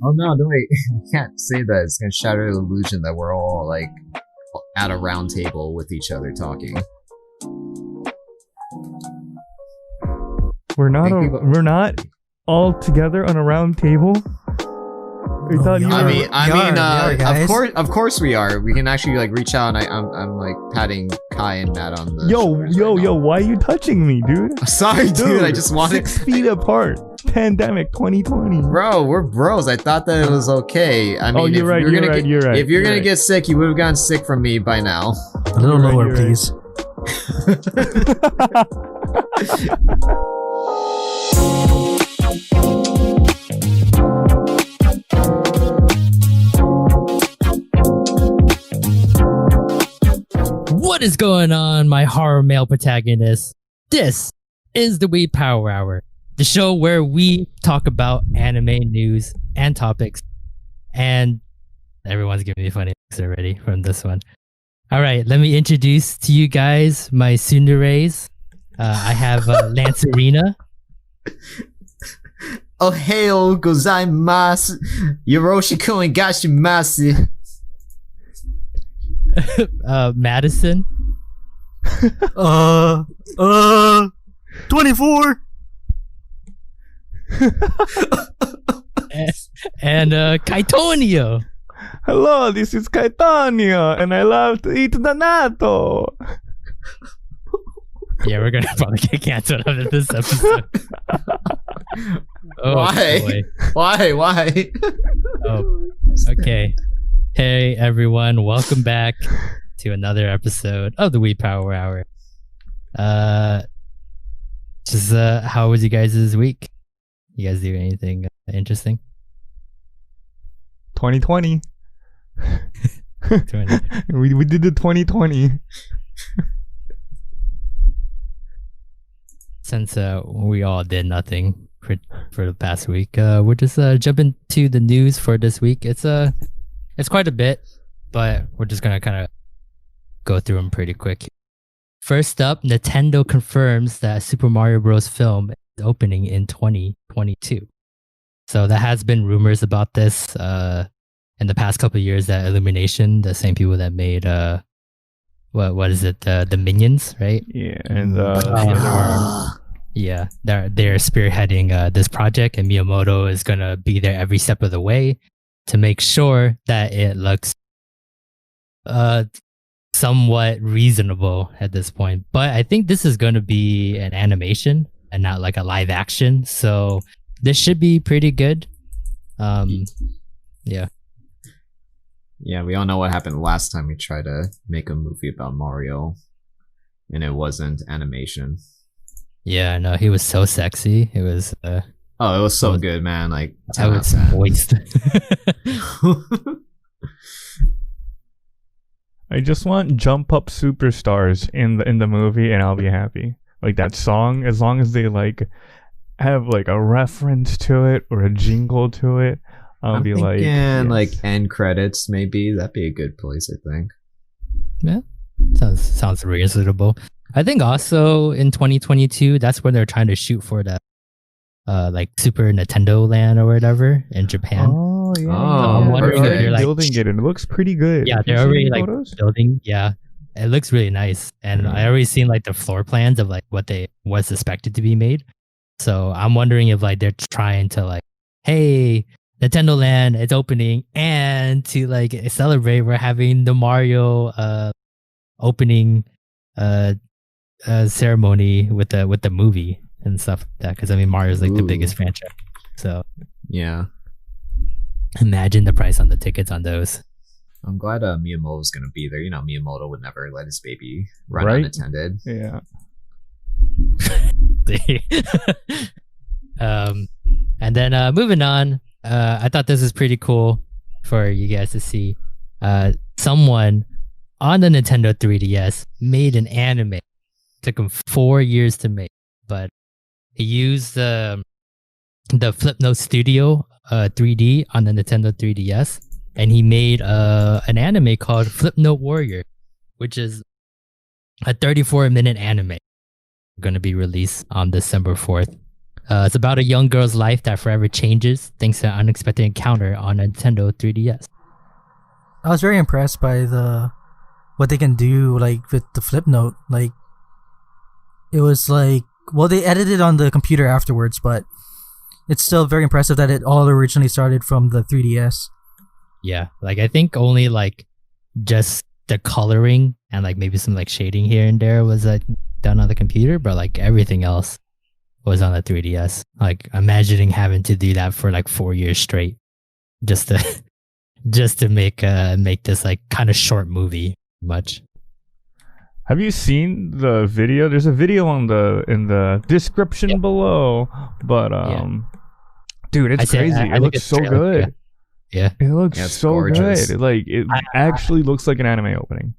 Oh no, no wait. We can't say that. It's gonna shatter the illusion that we're all like at a round table with each other talking. We're not all together on a round table. We thought you were. Of course we are. We can actually like reach out, and I'm like patting Kai and Matt on the. Yo! Why are you touching me, dude? Sorry, dude. I just wanted 6 feet apart. Pandemic 2020. Bro, we're bros. I thought that it was okay. I mean, you're right. If you're gonna get sick, you would have gotten sick from me by now. A little lower, please. What is going on, my horror male protagonists? This is the We Power Hour, the show where we talk about anime news and topics. And everyone's giving me funny looks already from this one. All right, let me introduce to you guys my tsunderes. I have Lancerina. Ohayou gozaimasu. Yoroshiku and gashimasu. Madison. 24. and Kaitonio. Hello, this is Kaitonio, and I love to eat the natto. Yeah, we're gonna probably get canceled after this episode. Why? Why? Oh, okay. Hey everyone, welcome back to another episode of the We Power Hour. How was you guys this week? You guys do anything interesting? 2020. we did the 2020. Since we all did nothing for the past week, we're just jumping to the news for this week. It's quite a bit, but we're just gonna kind of go through them pretty quick. First up, Nintendo confirms that Super Mario Bros. Film is opening in 2022. So there has been rumors about this in the past couple of years that Illumination, the same people that made what is it, the Minions, right? Yeah, and yeah, they're spearheading this project, and Miyamoto is gonna be there every step of the way to make sure that it looks somewhat reasonable at this point. But I think this is going to be an animation and not like a live action, so this should be pretty good. Yeah, we all know what happened last time we tried to make a movie about Mario and it wasn't animation. Yeah, no, he was so sexy. It was it was so good, man. Like, I was moist. I just want jump up superstars in the movie, and I'll be happy. Like that song, as long as they like have like a reference to it or a jingle to it, I'm be like, yes. Like end credits, maybe that'd be a good place. I think. Yeah, sounds reasonable. I think also in 2022, that's when they're trying to shoot for that. Like Super Nintendo Land or whatever in Japan. Oh yeah. I'm wondering if they're like building it, and it looks pretty good. Yeah, they're already like building. Yeah, it looks really nice, and I already seen like the floor plans of like what's expected to be made. So I'm wondering if like they're trying to like, hey, Nintendo Land is opening, and to like celebrate, we're having the Mario opening ceremony with the movie and stuff like that, because I mean Mario's like the biggest franchise. So yeah, imagine the price on the tickets on those. I'm glad Miyamoto's gonna be there. You know, Miyamoto would never let his baby run unattended. Yeah. And then moving on, I thought this was pretty cool for you guys to see. Someone on the Nintendo 3DS made an anime. Took him 4 years to make, but he used the Flipnote Studio 3D on the Nintendo 3DS, and he made an anime called Flipnote Warrior, which is a 34-minute anime going to be released on December 4th. It's about a young girl's life that forever changes thanks to an unexpected encounter on a Nintendo 3DS. I was very impressed by what they can do, like with the flip note. Like, it was like, well, they edited on the computer afterwards, but it's still very impressive that it all originally started from the 3DS. Yeah, like I think only like just the coloring and like maybe some like shading here and there was done on the computer, but like everything else was on the 3DS. Like imagining having to do that for like 4 years straight just to make this like kind of short movie much. Have you seen the video? There's a video in the description below. But dude, it's crazy. It looks so good. Yeah. It looks so gorgeous. good. Like it actually looks like an anime opening.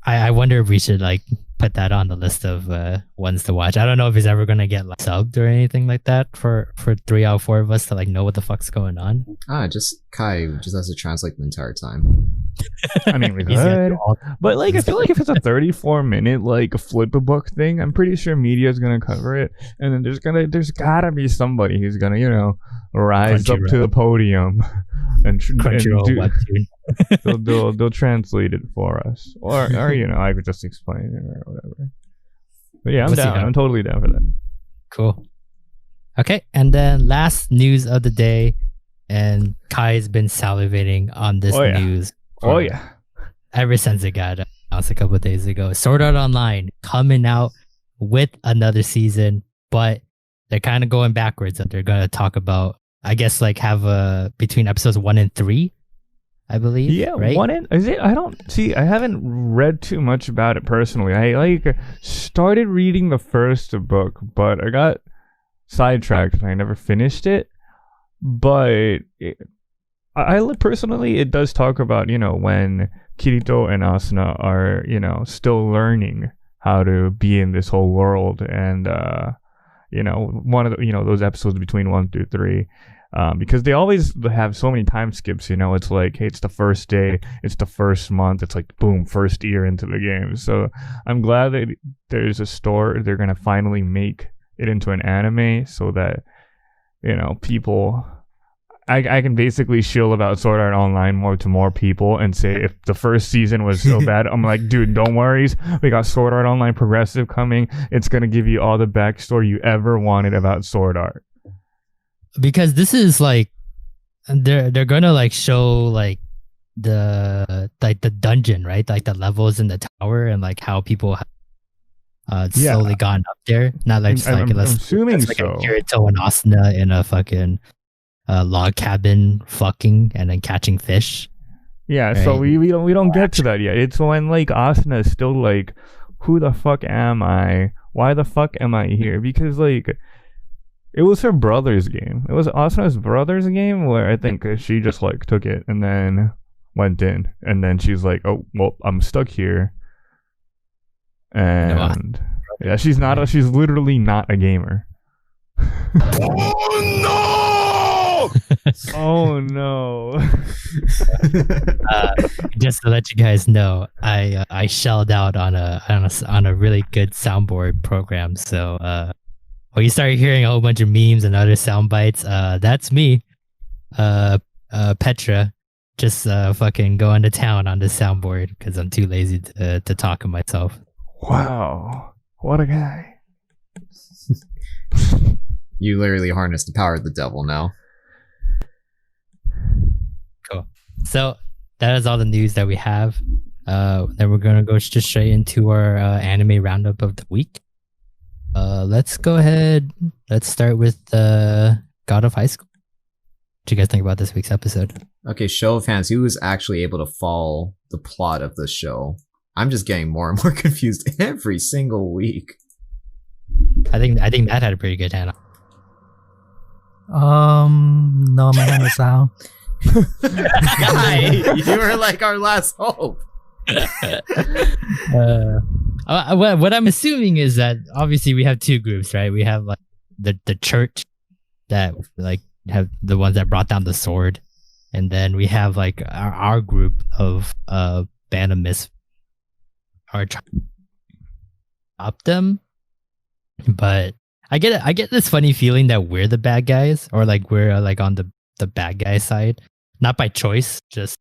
I wonder if we should like put that on the list of ones to watch. I don't know if it's ever gonna get like, subbed or anything like that for 3 out of 4 of us to like know what the fuck's going on. Kai just has to translate the entire time. I mean, we could, but like I feel like if it's a 34-minute like flip a book thing, I'm pretty sure media is gonna cover it, and then there's gotta be somebody who's gonna rise up to the podium and they'll translate it for us, or I could just explain it or whatever. But yeah, I'm down. I'm totally down for that. Cool. Okay, and then last news of the day, and Kai's been salivating on this news. Ever since it got announced a couple of days ago. Sword Art Online coming out with another season, but they're kind of going backwards. And they're going to talk about, I guess, like have between episodes 1 and 3, I believe. Yeah, right? 1 and is it? I haven't read too much about it personally. I like started reading the first book, but I got sidetracked and I never finished it. But I personally, it does talk about, when Kirito and Asuna are, still learning how to be in this whole world. And, one of the, those episodes between 1 through 3, because they always have so many time skips, it's like, hey, it's the first day, it's the first month, it's like, boom, first year into the game. So I'm glad that there's a store, they're going to finally make it into an anime so that, people... I can basically shill about Sword Art Online more people and say if the first season was so bad, I'm like, dude, don't worry. We got Sword Art Online Progressive coming. It's going to give you all the backstory you ever wanted about Sword Art. Because this is like, they're going to like show like the dungeon, right? Like the levels in the tower and like how people have slowly gone up there. Not like just like, I'm assuming like so. Kirito and Asuna in a fucking... log cabin fucking and then catching fish. Yeah, right? So we don't get to that yet. It's when like Asuna is still like, who the fuck am I? Why the fuck am I here? Because like it was her brother's game. It was Asuna's brother's game where I think she just like took it and then went in, and then she's like, oh well, I'm stuck here. And she's literally not a gamer. Oh no! Oh no! Just to let you guys know, I shelled out on a really good soundboard program. So when you start hearing a whole bunch of memes and other sound bites, that's me, Petra, just fucking going to town on this soundboard because I'm too lazy to talk to myself. Wow, what a guy! You literally harness the power of the devil now. Cool. So that is all the news that we have. Then we're gonna go just straight into our anime roundup of the week. Let's go ahead. Let's start with God of High School. What do you guys think about this week's episode? Okay, show of hands. Who was actually able to follow the plot of the show? I'm just getting more and more confused every single week. I think Matt had a pretty good hand. No, my hand is down. Guy, you were like our last hope. What I'm assuming is that obviously we have two groups, right? We have like the church that like have the ones that brought down the sword, and then we have like our group of band of misfits are trying to stop them. But I get this funny feeling that we're the bad guys, or like we're like on the bad guy side, not by choice, just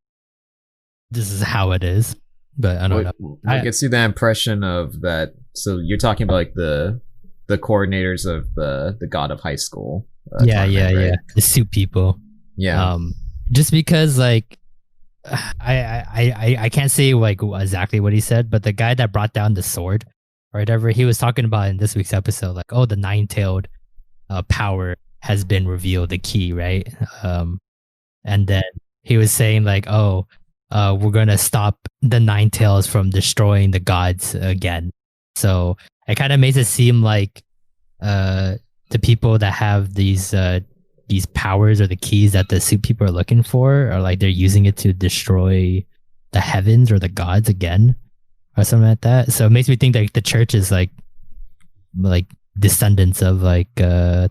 this is how it is. But I don't know. I can see the impression of that. So you're talking about like the coordinators of the God of High School. Yeah, the suit people. Yeah. Just because like I can't say like exactly what he said, but the guy that brought down the sword or whatever, he was talking about in this week's episode, like, oh, the nine-tailed power has been revealed, the key, right? And then he was saying like, oh, we're gonna stop the nine tails from destroying the gods again. So it kind of makes it seem like the people that have these powers or the keys that the suit people are looking for are like they're using it to destroy the heavens or the gods again or something like that. So it makes me think that the church is like descendants of like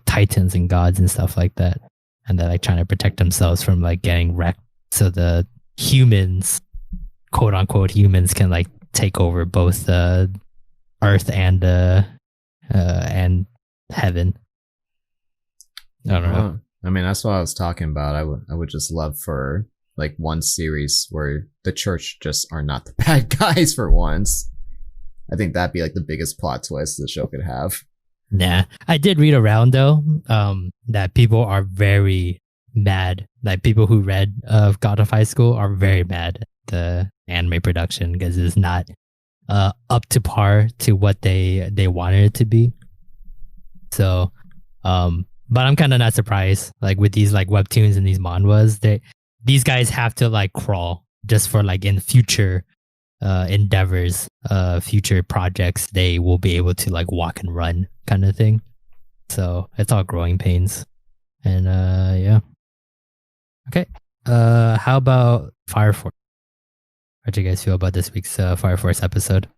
titans and gods and stuff like that, and they're like trying to protect themselves from like getting wrecked. So the humans, quote unquote humans, can like take over both earth and heaven. I don't know. I mean, that's what I was talking about. I would just love for like one series where the church just are not the bad guys for once. I think that'd be like the biggest plot twist the show could have. Nah, I did read around though that people are very mad. Like people who read God of High School are very mad at the anime production because it's not up to par to what they wanted it to be. So, but I'm kind of not surprised. Like with these like webtoons and these manhwas, these guys have to like crawl just for like in future endeavors, future projects, they will be able to like walk and run kind of thing. So it's all growing pains. And yeah. Okay. How about Fire Force? How'd you guys feel about this week's Fire Force episode?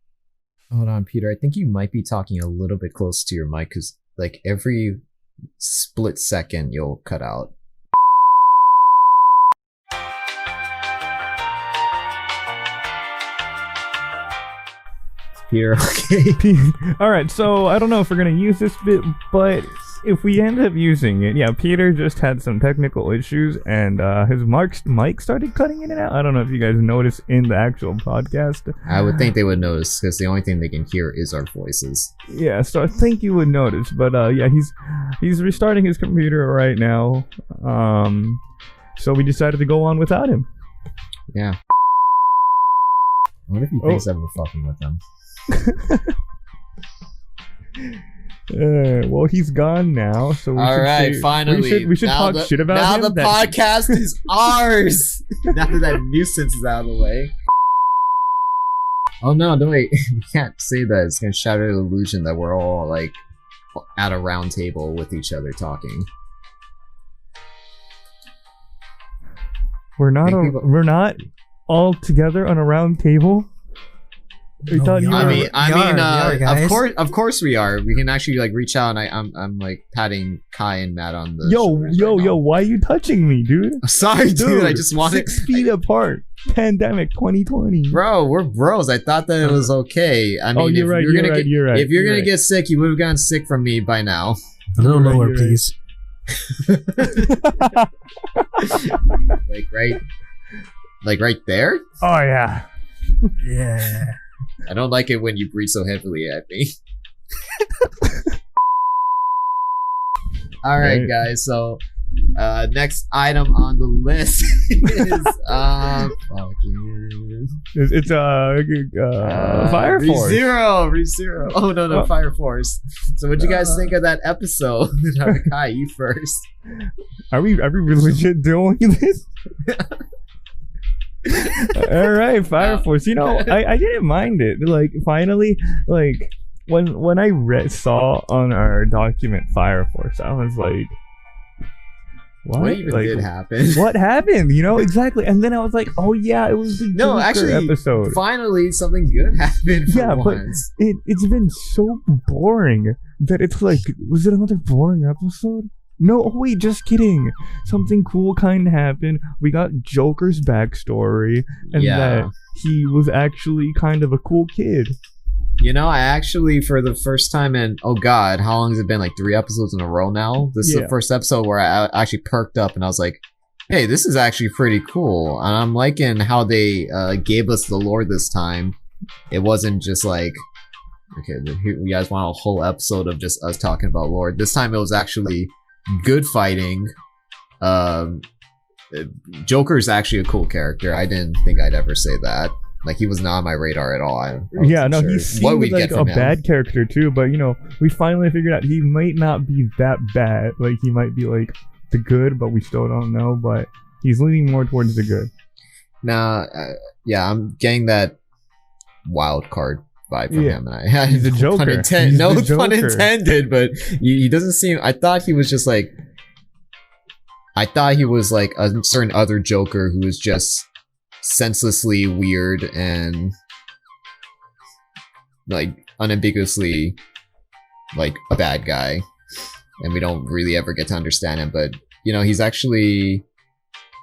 Hold on, Peter. I think you might be talking a little bit close to your mic because like every split second you'll cut out. Peter, okay. All right, so I don't know if we're going to use this bit, but if we end up using it, yeah, Peter just had some technical issues and his mic started cutting in and out. I don't know if you guys noticed in the actual podcast. I would think they would notice because the only thing they can hear is our voices. Yeah, so I think you would notice, but yeah, he's restarting his computer right now. So we decided to go on without him. Yeah. What if he thinks that we're fucking with him? Well, he's gone now, so finally we should talk shit about him. Now the podcast is ours. Now that nuisance is out of the way. Oh no, wait. We can't say that. It's gonna shatter the illusion that we're all like at a round table with each other talking. We're not all together on a round table. Of course we are. We can actually like reach out, and I'm like patting Kai and Matt on the yo. Why are you touching me, dude? Sorry, dude. I just wanted 6 feet apart. Pandemic 2020. Bro, we're bros. I thought that it was okay. I mean, you're right. If you're gonna get sick, you would have gotten sick from me by now. A little lower, please. Like right there. Oh yeah. Yeah. I don't like it when you breathe so heavily at me. All right, guys. So, next item on the list is it's Fire Force. ReZero. Oh no, Fire Force. So, what'd you guys think of that episode? Kai, you first. Are we legit doing this? All right, Fire Force. You know, I didn't mind it. Like, finally, like when I saw on our document Fire Force, I was like, what even did happen? What happened? You know, exactly. And then I was like, oh yeah, it was the Joker episode. Finally, something good happened for once. But it's been so boring that it's like, was it another boring episode? No, wait, just kidding. Something cool kind of happened. We got Joker's backstory, and that he was actually kind of a cool kid. You know, I actually, for the first time in, oh god, how long has it been? Like 3 episodes in a row now? This is the first episode where I actually perked up and I was like, hey, this is actually pretty cool. And I'm liking how they gave us the lore this time. It wasn't just like, okay, here, you guys want a whole episode of just us talking about lore. This time it was actually good fighting. Joker's actually a cool character. I didn't think I'd ever say that. Like, he was not on my radar at all. He seemed like a bad character too, but you know, we finally figured out he might not be that bad. Like, he might be like the good, but we still don't know. But he's leaning more towards the good. Nah, yeah, I'm getting that wild card vibe from him. And he's a Joker. No pun intended, but he doesn't seem. I thought he was like a certain other Joker who was just senselessly weird and like unambiguously like a bad guy, and we don't really ever get to understand him. But you know, he's actually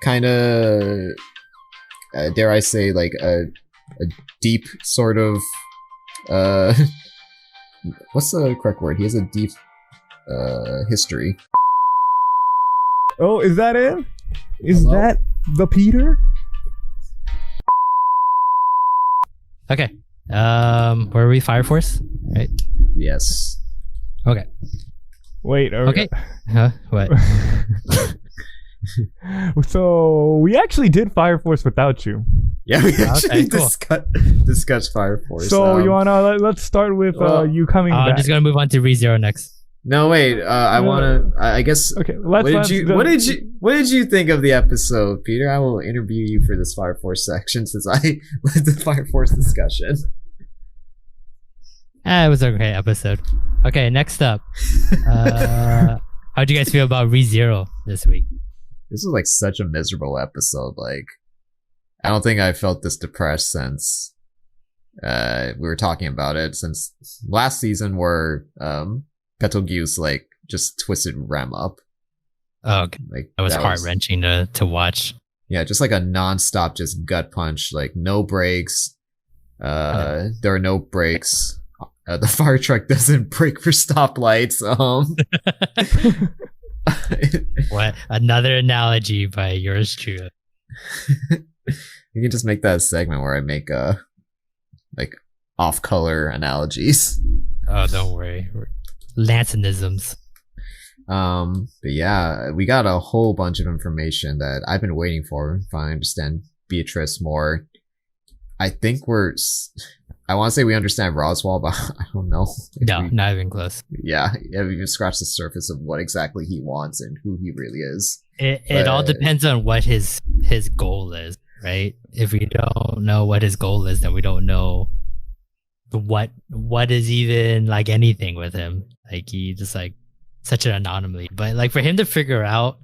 kind of dare I say like a deep sort of what's the correct word? He has a deep history. Oh, is that it? Is that the Peter? Okay. Were we Fire Force? Right. Yes. Okay. Wait. Okay. Huh? What? So we actually did Fire Force without you. Yeah, we actually cool. discussed Fire Force. So you wanna let's start with you coming back. I'm just gonna move on to ReZero next. No, wait. I guess. Okay. What did you think of the episode, Peter? I will interview you for this Fire Force section since I led the Fire Force discussion. It was a great episode. Okay, next up. How'd you guys feel about ReZero this week? This was like such a miserable episode. Like, I don't think I felt this depressed since we were talking about it since last season, where Betelgeuse like just twisted Rem up. Oh, okay. Like, that was heart-wrenching to watch. Yeah, just like a non-stop just gut punch, like no breaks. There are no breaks. The fire truck doesn't brake for stoplights. What? Another analogy by yours truly. You can just make that a segment where I make like off-color analogies. Oh, don't worry. Lansonisms. But yeah, we got a whole bunch of information that I've been waiting for. If I understand Beatrice more, I think I want to say we understand Roswell, but I don't know. No, not even close. Yeah, we even scratched the surface of what exactly he wants and who he really is. It all depends on what his goal is, right? If we don't know what his goal is, then we don't know what is even like anything with him. Like, he just like such an anomaly. But like, for him to figure out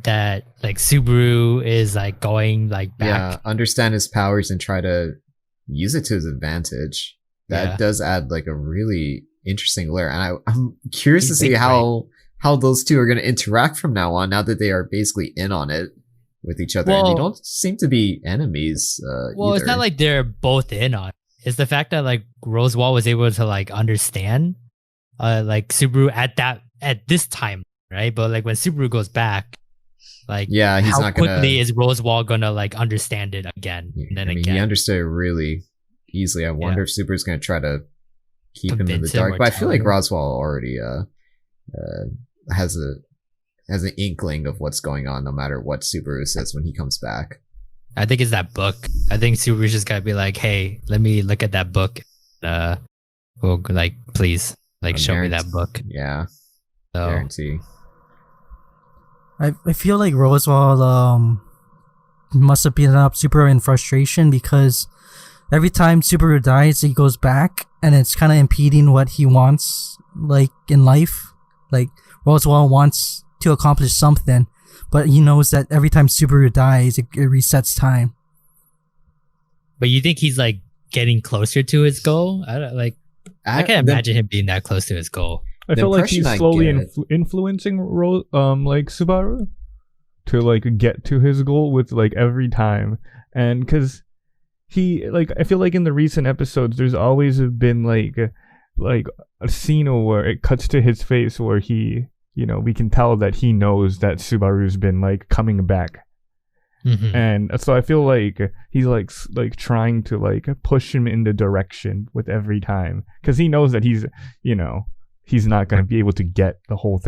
that like Subaru is like going like back, yeah, understand his powers and try to use it to his advantage. That does add like a really interesting layer, and I'm curious to see how those two are going to interact from now on. Now that they are basically in on it with each other, and they don't seem to be enemies. Either. It's not like they're both in on it. It's the fact that like Roswell was able to like understand like Subaru at this time, right? But like when Subaru goes back, like, yeah, he's how not gonna. Quickly is Roswell gonna like understand it again? And then again, he understood it really easily. I wonder if Subaru's gonna try to keep him in the dark. But I feel like Roswell already has an inkling of what's going on, no matter what Subaru says when he comes back. I think it's that book. I think Subaru's just gotta be like, hey, let me look at that book. Well, like, please, like, show me that book. Yeah, so, guarantee. I feel like Roswell must have beaten up Subaru in frustration, because every time Subaru dies, he goes back, and it's kind of impeding what he wants, like, in life. Like, Roswell wants to accomplish something, but he knows that every time Subaru dies, it resets time. But you think he's like getting closer to his goal? I can't imagine him being that close to his goal. I feel like he's slowly influencing like Subaru to like get to his goal with like every time, and because he like I feel like in the recent episodes there's always been like a scene where it cuts to his face where he, you know, we can tell that he knows that Subaru's been like coming back. And so I feel like he's like trying to like push him in the direction with every time, because he knows that he's, you know, he's not going to be able to get the whole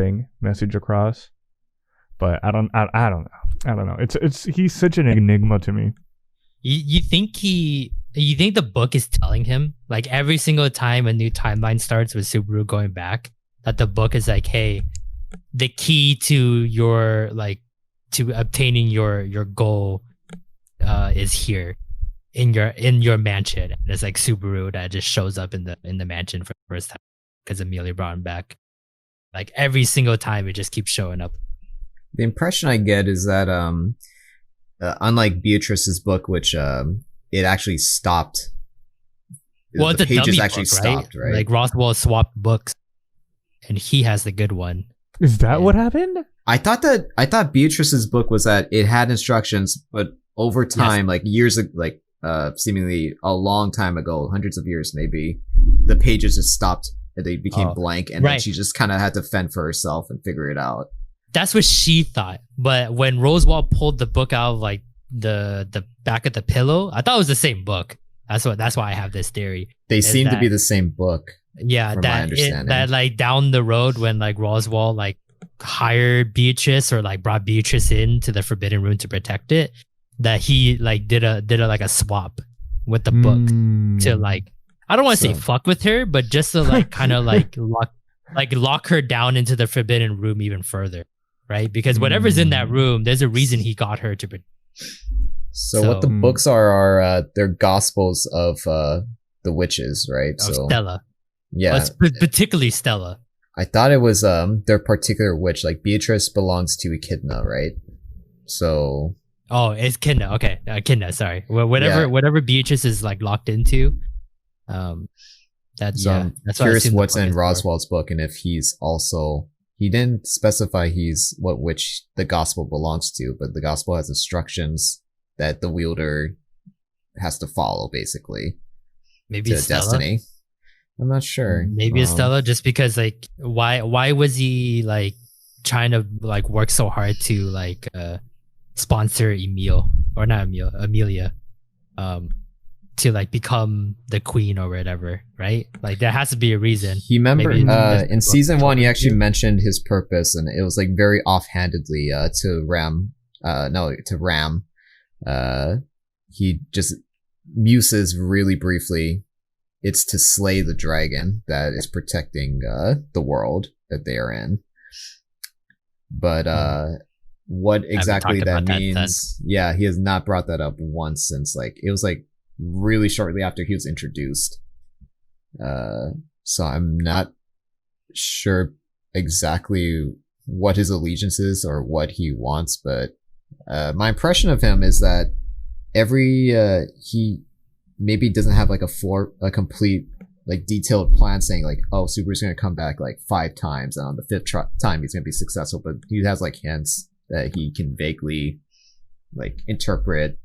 message across. But I don't know. It's he's such an enigma to me. You think the book is telling him, like, every single time a new timeline starts with Subaru going back, that the book is like, hey, the key to your, like, to obtaining your goal is here in your mansion. And it's like Subaru that just shows up in the mansion for the first time because Amelia brought him back. Like, every single time it just keeps showing up. The impression I get is that unlike Beatrice's book, which it actually stopped. Well, the it's a pages dummy actually book, right? stopped, right? Like, Roswell swapped books, and he has the good one. Is that what happened? I thought Beatrice's book was that it had instructions, but over time, like years, like seemingly a long time ago, hundreds of years maybe, the pages just stopped and they became blank, and then she just kind of had to fend for herself and figure it out. That's what she thought. But when Roswell pulled the book out of like the back of the pillow, I thought it was the same book. That's why I have this theory. They seem to be the same book. Yeah, from my understanding. that like down the road when like Roswell like hired Beatrice or like brought Beatrice into the Forbidden Room to protect it, that he like did a like a swap with the book to like, I don't want to say fuck with her, but just to like kind of like lock her down into the Forbidden Room even further, right? Because whatever's in that room, there's a reason he got her to. So what the books are they're gospels of the witches, right? Of Stella. Yeah, particularly Stella. I thought it was their particular witch. Like Beatrice belongs to Echidna, right? So. Oh, it's Echidna. Okay, Echidna. Sorry. Well, whatever Beatrice is like locked into. That's I'm curious what's in Roswell's book, and if he's also, he didn't specify what witch the gospel belongs to, but the gospel has instructions that the wielder has to follow, basically. Maybe to it's Stella? destiny. I'm not sure. Maybe it's Stella, just because like why was he like trying to like work so hard to like sponsor Amelia to like become the queen or whatever, right? Like there has to be a reason. He remember in season 1 he actually mentioned his purpose, and it was like very offhandedly to Ram. He just muses really briefly. It's to slay the dragon that is protecting the world that they are in. But what exactly that means, yeah, he has not brought that up once since like it was like really shortly after he was introduced. So I'm not sure exactly what his allegiance is or what he wants, but my impression of him is that he maybe doesn't have like a complete like detailed plan saying like, oh, Subaru's going to come back like 5 times and on the 5th time he's going to be successful, but he has like hints that he can vaguely like interpret,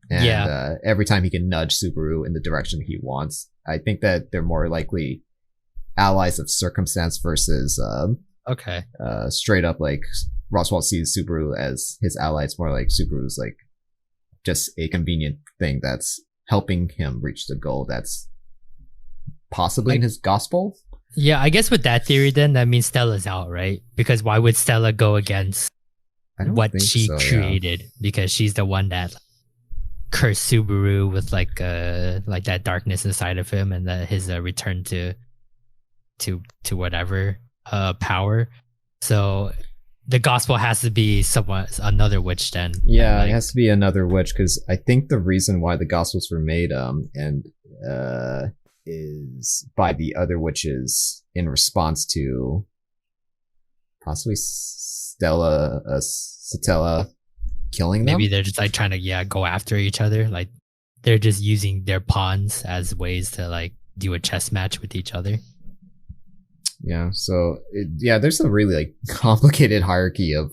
and every time he can nudge Subaru in the direction he wants. I think that they're more likely allies of circumstance versus straight up like Roswell sees Subaru as his ally. It's more like Subaru's like just a convenient thing that's helping him reach the goal that's possibly in his gospel. Yeah, I guess with that theory then, that means Stella's out, right? Because why would Stella go against what she created? Yeah. Because she's the one that cursed Subaru with like that darkness inside of him, and his return to whatever power. So the gospel has to be another witch then. Yeah, it has to be another witch, because I think the reason why the gospels were made is by the other witches in response to possibly Satella killing them. Maybe they're just like trying to go after each other. Like they're just using their pawns as ways to like do a chess match with each other. Yeah, so there's a really like complicated hierarchy of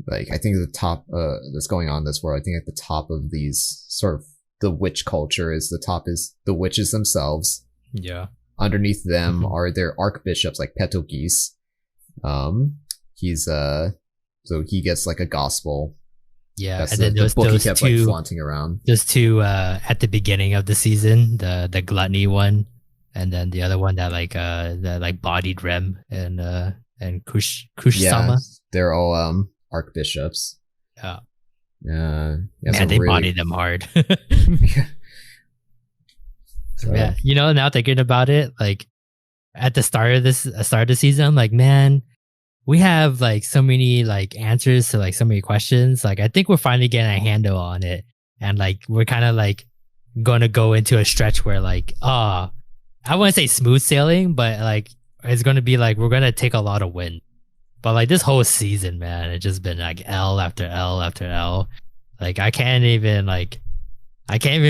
like I think the top that's going on in this world. I think at the top of these sort of the witch culture is the top is the witches themselves. Yeah. Underneath them are their archbishops like Petogis. He's so he gets like a gospel. Yeah, That's and then the book he those kept two, like flaunting around. those two at the beginning of the season, the gluttony one, and then the other one that like bodied Rem and Kush Sama. They're all archbishops. Yeah. Man, they bodied them hard. So, Yeah, you know, now thinking about it, like at the start of the season, I'm like, man, we have like so many like answers to like so many questions. Like, I think we're finally getting a handle on it, and like we're kind of like gonna go into a stretch where like, I wouldn't say smooth sailing, but like it's gonna be like we're gonna take a lot of wind. But like this whole season, man, it's just been like L after L after L. Like I can't even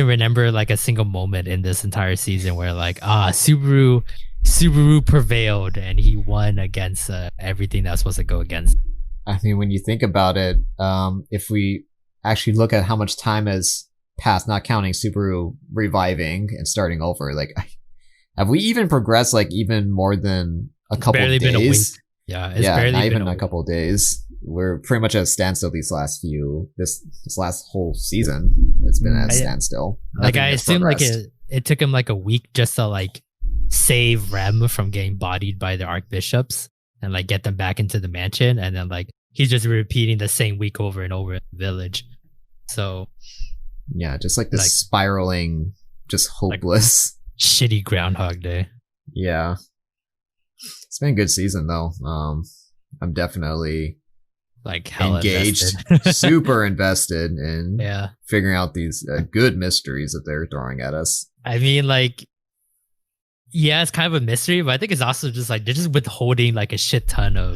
remember like a single moment in this entire season where like Subaru prevailed and he won against everything that was supposed to go against. I mean, when you think about it, if we actually look at how much time has passed, not counting Subaru reviving and starting over, like, have we even progressed like even more than a couple barely days? been a week. Yeah, it's barely not been even a couple days. We're pretty much at a standstill this last whole season. It's been at a standstill. Like Nothing I has assume like progressed. it took him like a week just to like save Rem from getting bodied by the archbishops and like get them back into the mansion, and then like he's just repeating the same week over and over in the village. So yeah, just like this like, spiraling, just hopeless. shitty Groundhog Day. Yeah. It's been a good season though. I'm definitely Like hella engaged, invested. super invested in Yeah. figuring out these good mysteries that they're throwing at us. I mean, like, yeah, it's kind of a mystery, but I think it's also just like they're just withholding like a shit ton of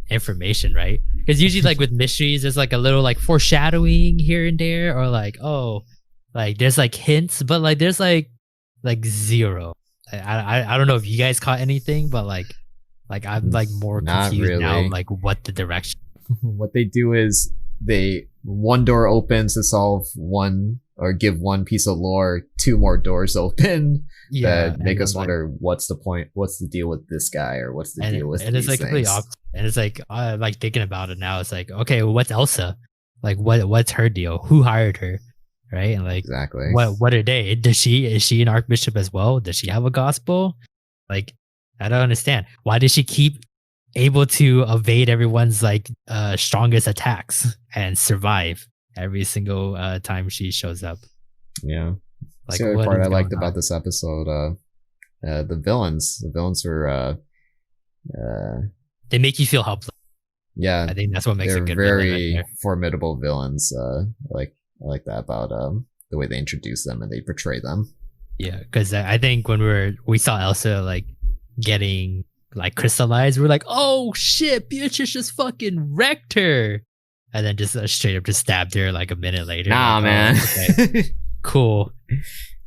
information, right? Because usually, like with mysteries, there's like a little like foreshadowing here and there, or like, oh, like there's like hints, but like there's like zero. I don't know if you guys caught anything, but like I'm like more Not confused now, really. like what the direction. What they do is one door opens to solve one or give one piece of lore, two more doors open that make us wonder what's the point, what's the deal with this guy, or what's the deal with and it's these like completely things. opposite. And it's like thinking about it now, it's like, okay, well, what's Elsa? Like what's her deal? Who hired her? Right? And like Exactly. what are they? Is she an archbishop as well? Does she have a gospel? Like, I don't understand. Why does she keep able to evade everyone's like strongest attacks and survive every single time she shows up? Yeah. Like, the other what part is I liked going about on? this episode, the villains. The villains were They make you feel helpless. yeah, I think that's what makes they're a good villain right very there. formidable villains. I like that about the way they introduce them and they portray them. Yeah, because I think when we saw Elsa like getting like crystallized, we're like, oh shit, Beatrice just fucking wrecked her, and then just straight up just stabbed her like a minute later. Nah, Like, man. oh, okay, cool,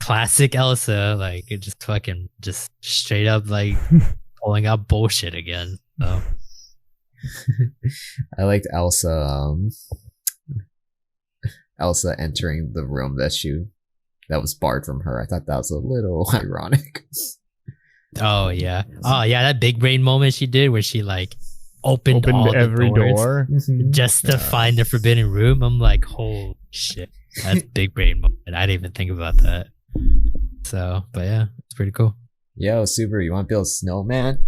classic Elsa. Like it just fucking just straight up like pulling out bullshit again. So I liked Elsa. Elsa entering the room that was barred from her. I thought that was a little ironic. oh yeah, that big brain moment she did where she like opened all every the doors door. just to find the forbidden room. I'm like, holy shit, that's big brain moment. I didn't even think about that. So, but yeah, it's pretty cool. Yo, Subaru, you want to build a snowman?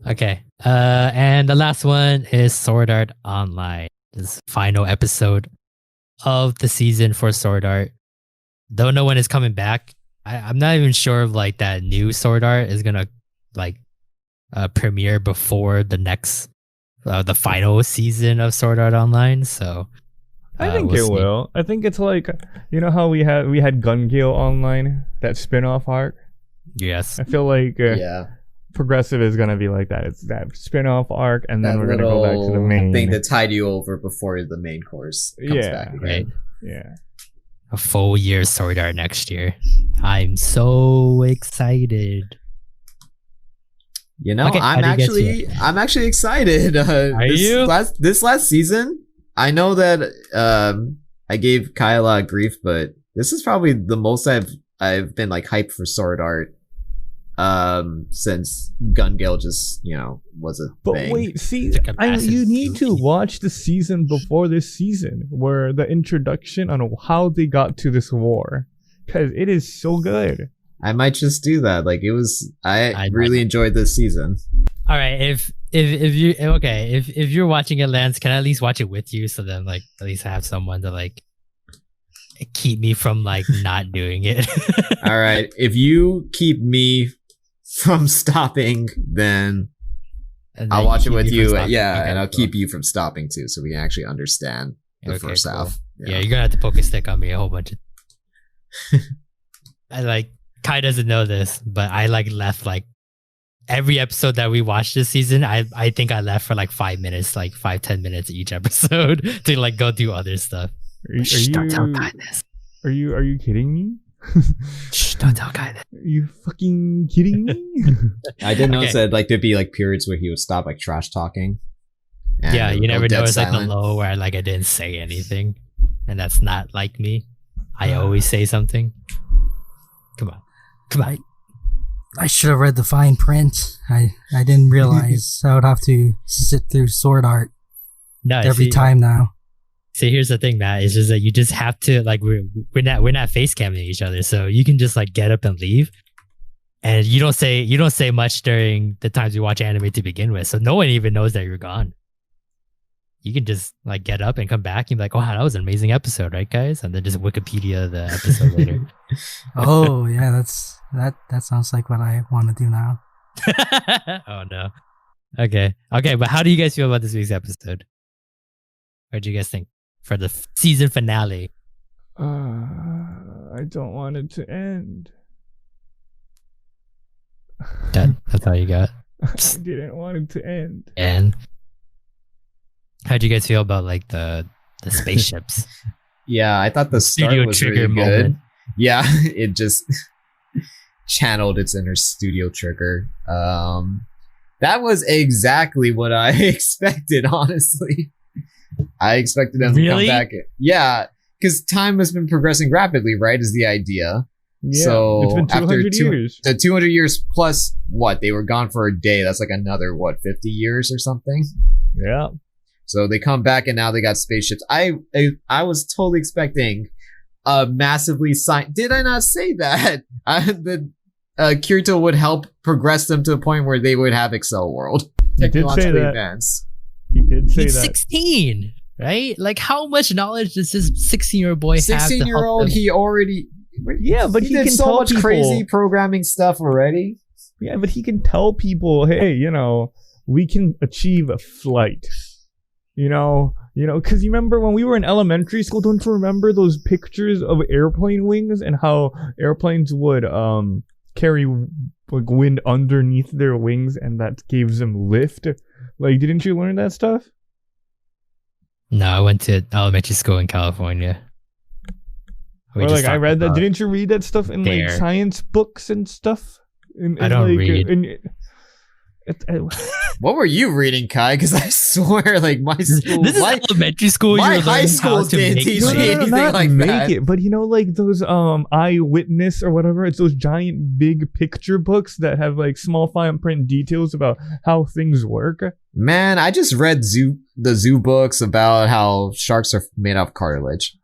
Okay, and the last one is Sword Art Online. This final episode of the season for Sword Art. Don't know when it's coming back. I'm not even sure if like that new Sword Art is gonna like premiere before the next the final season of Sword Art Online. So I think we'll it see. will. I think it's like, you know how we had Gun Gale Online, that spin-off arc. Yes. I feel like Yeah. Progressive is gonna be like that. It's that spin-off arc, and then That we're gonna go back to the little main thing that tied you over before the main course comes back again. Right. Yeah. A full year Sword Art next year. I'm so excited. You know, Okay, how do you get to I'm actually excited. Are you? This last season, I know that I gave Kai a lot of grief, but this is probably the most I've been like hyped for Sword Art since Gun Gale just, was a But thing. wait, see, you need to watch the season before this season, where the introduction on how they got to this war, because it is so good. I might just do that. Like, I really enjoyed this season. All right, if you're watching it, Lance, can I at least watch it with you, so then like at least I have someone to like keep me from like not doing it. All right, if you keep me from stopping, then I'll watch it with you. Yeah, and I'll keep you from stopping too, so we can actually understand the first half. Yeah, you're gonna have to poke a stick on me a whole bunch of. I like Kai doesn't know this, but I like left like every episode that we watched this season. I think I left for like 5 minutes, like 5-10 minutes each episode to like go do other stuff. Don't tell Kai this. Are you kidding me? Shh, don't tell Kai this. Are you fucking kidding me? I did notice that like there'd be like periods where he would stop like trash talking. Yeah, you never notice like the low where like I didn't say anything, and that's not like me. I always say something. Come on. I should have read the fine print. I didn't realize I would have to sit through Sword Art every time now. See, here's the thing, Matt. It's just that you just have to like we're not face camming each other, so you can just like get up and leave, and you don't say much during the times you watch anime to begin with, so no one even knows that you're gone. You can just like get up and come back and be like, "Oh, that was an amazing episode, right, guys?" And then just Wikipedia the episode later. Oh yeah, that sounds like what I want to do now. Oh no. Okay, but how do you guys feel about this week's episode? What do you guys think for the season finale? I don't want it to end. That's all you got. I didn't want it to end. And how do you guys feel about like the spaceships? Yeah, I thought the start Studio was Trigger really good. moment. Yeah, it just channeled its inner Studio Trigger. That was exactly what I expected, honestly. I expected them to come back. Yeah, because time has been progressing rapidly, right, is the idea. Yeah, so it's been 200 years. The 200 years plus what? They were gone for a day. That's like another, 50 years or something? Yeah. So they come back and now they got spaceships. I was totally expecting a massively Did I not say that? Kirito would help progress them to a point where they would have Excel World. You did say that. Advanced. You did say He's that. 16, right? Like, how much knowledge does this 16-year-old boy have? 16-year-old, he already... Yeah, but he did can so tell much people. crazy programming stuff already. Yeah, but he can tell people, hey, we can achieve a flight. Because you remember when we were in elementary school, don't you remember those pictures of airplane wings and how airplanes would carry like wind underneath their wings and that gives them lift? Like, didn't you learn that stuff? No, I went to elementary school in California. Or like I read that. Didn't you read that stuff in like science books and stuff? I don't read. What were you reading, Kai? Because I swear, like my school, this is elementary school. My high school didn't teach me anything like that. But like those eyewitness or whatever. It's those giant big picture books that have like small fine print details about how things work. Man, I just read the zoo books about how sharks are made of cartilage.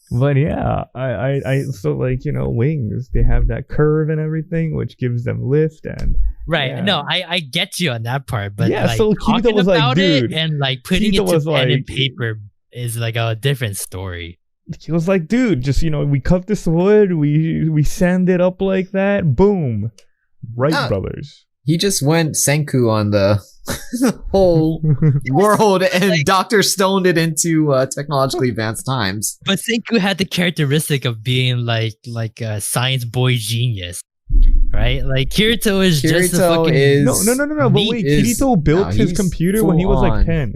But yeah, I so like wings. They have that curve and everything, which gives them lift and. Right. Yeah. No, I get you on that part, but yeah, like so talking was about like, dude, it and like putting Keita it to pen and like, paper is like a different story. He was like, dude, just we cut this wood, we sand it up like that, boom, Wright brothers. He just went Senku on the whole world and like, Dr. Stoned it into technologically advanced times. But Senku had the characteristic of being like a science boy genius. Right? Like Kirito is just a fucking no. But wait, Kirito built his computer when he was like 10.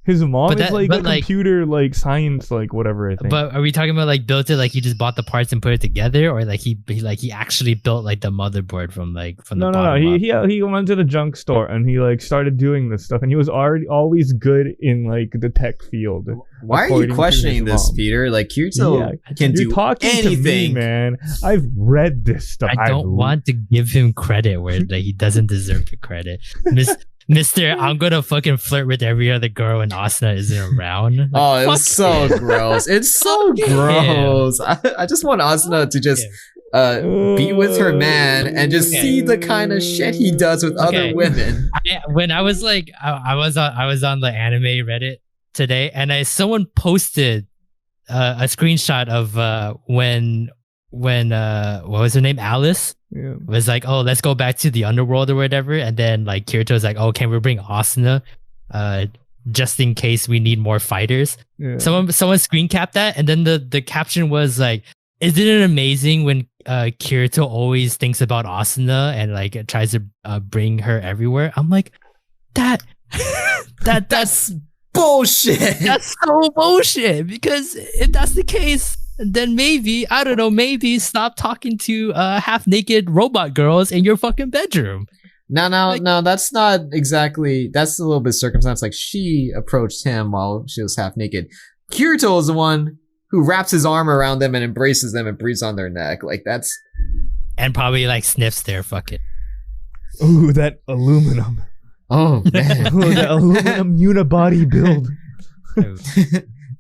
His mom But is that- like but a like- computer like science like whatever I think. But are we talking about like built it like he just bought the parts and put it together, or like he actually built like the motherboard from the no. bottom up? He went to the junk store and he like started doing this stuff, and he was already always good in like the tech field. Why are according you to questioning his this, mom. Peter? Like Kirito can You're do talking anything. to me, man. I've read this stuff. I don't want to give him credit where like he doesn't deserve the credit. Mister, I'm gonna fucking flirt with every other girl when Asuna isn't around. Like, Oh, it was fuck so him. gross. It's so Fuck him. gross. I just want Asuna to just be with her man and just Okay. see the kind of shit he does with Okay. other women. When I was like, I was on the anime Reddit today, and someone posted a screenshot of when what was her name, Alice, Yeah. was like, oh, let's go back to the underworld or whatever, and then like Kirito's like, oh, can we bring Asuna, just in case we need more fighters? Yeah. Someone screen capped that, and then the caption was like, isn't it amazing when Kirito always thinks about Asuna and like tries to bring her everywhere? I'm like, that's Bullshit. that's so bullshit, because if that's the case, then maybe, I don't know, maybe stop talking to half naked robot girls in your fucking bedroom. No, Like- that's not exactly. That's a little bit circumstance. Like she approached him while she was half naked. Kirito is the one who wraps his arm around them and embraces them and breathes on their neck. Like that's. And probably like sniffs their fucking. Ooh, that aluminum. Oh man, Ooh, that aluminum unibody build.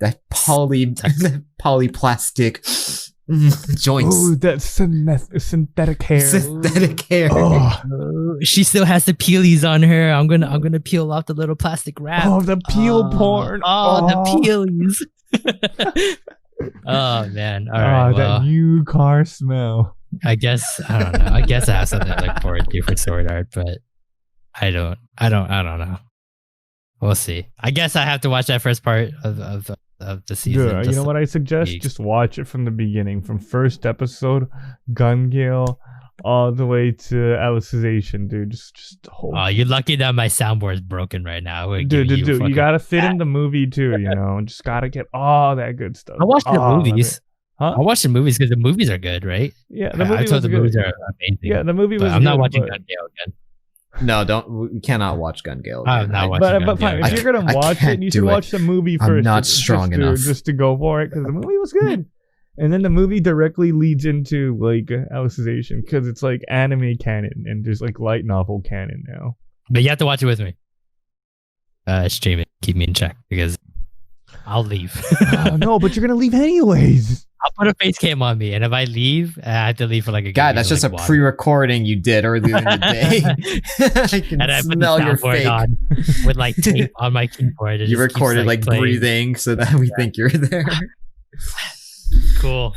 that polyplastic joints, Ooh, that synthetic hair. synthetic hair. Oh, She still has the peelies on her. I'm gonna peel off the little plastic wrap. oh, the peel porn. The peelies. Oh man! All right. Well, that new car smell. I guess I don't know. I guess I have something to look forward to for Sword Art, but I don't know. We'll see. I guess I have to watch that first part of the season. Yeah, you just know what I suggest? weeks. Just watch it from the beginning, from first episode, Gun Gale, all the way to Alicization, dude. Just hold. Oh, you're lucky that my soundboard is broken right now. We're Dude, giving you fucking- gotta fit in the movie too, you know. Just gotta get all that good stuff. I watched the Oh, movies. Huh? I watched the movies because the movies are good, right? Yeah, the I movie told was the good. movies are amazing. Yeah, the movie but was. I'm not good, watching but- Gun Gale again. No, don't. We cannot watch Gun Gale. I'm again. not I- watching. But fine, I if you're gonna I watch can't it, you do should it. watch the movie I'm first. not just strong enough. just to go for it, because the movie was good. And then the movie directly leads into like Alicization, because it's like anime canon and there's like light novel canon now. But you have to watch it with me. Stream it. Keep me in check because I'll leave. Oh, no, but you're gonna leave anyways. I'll put a face cam on me, and if I leave, I have to leave for like a God, that's just a pre-recording you did earlier in the day. I can And I put the smell your soundboard fake. on with like tape on my keyboard. It You just keeps, recorded like playing. breathing so that we think you're there. Cool.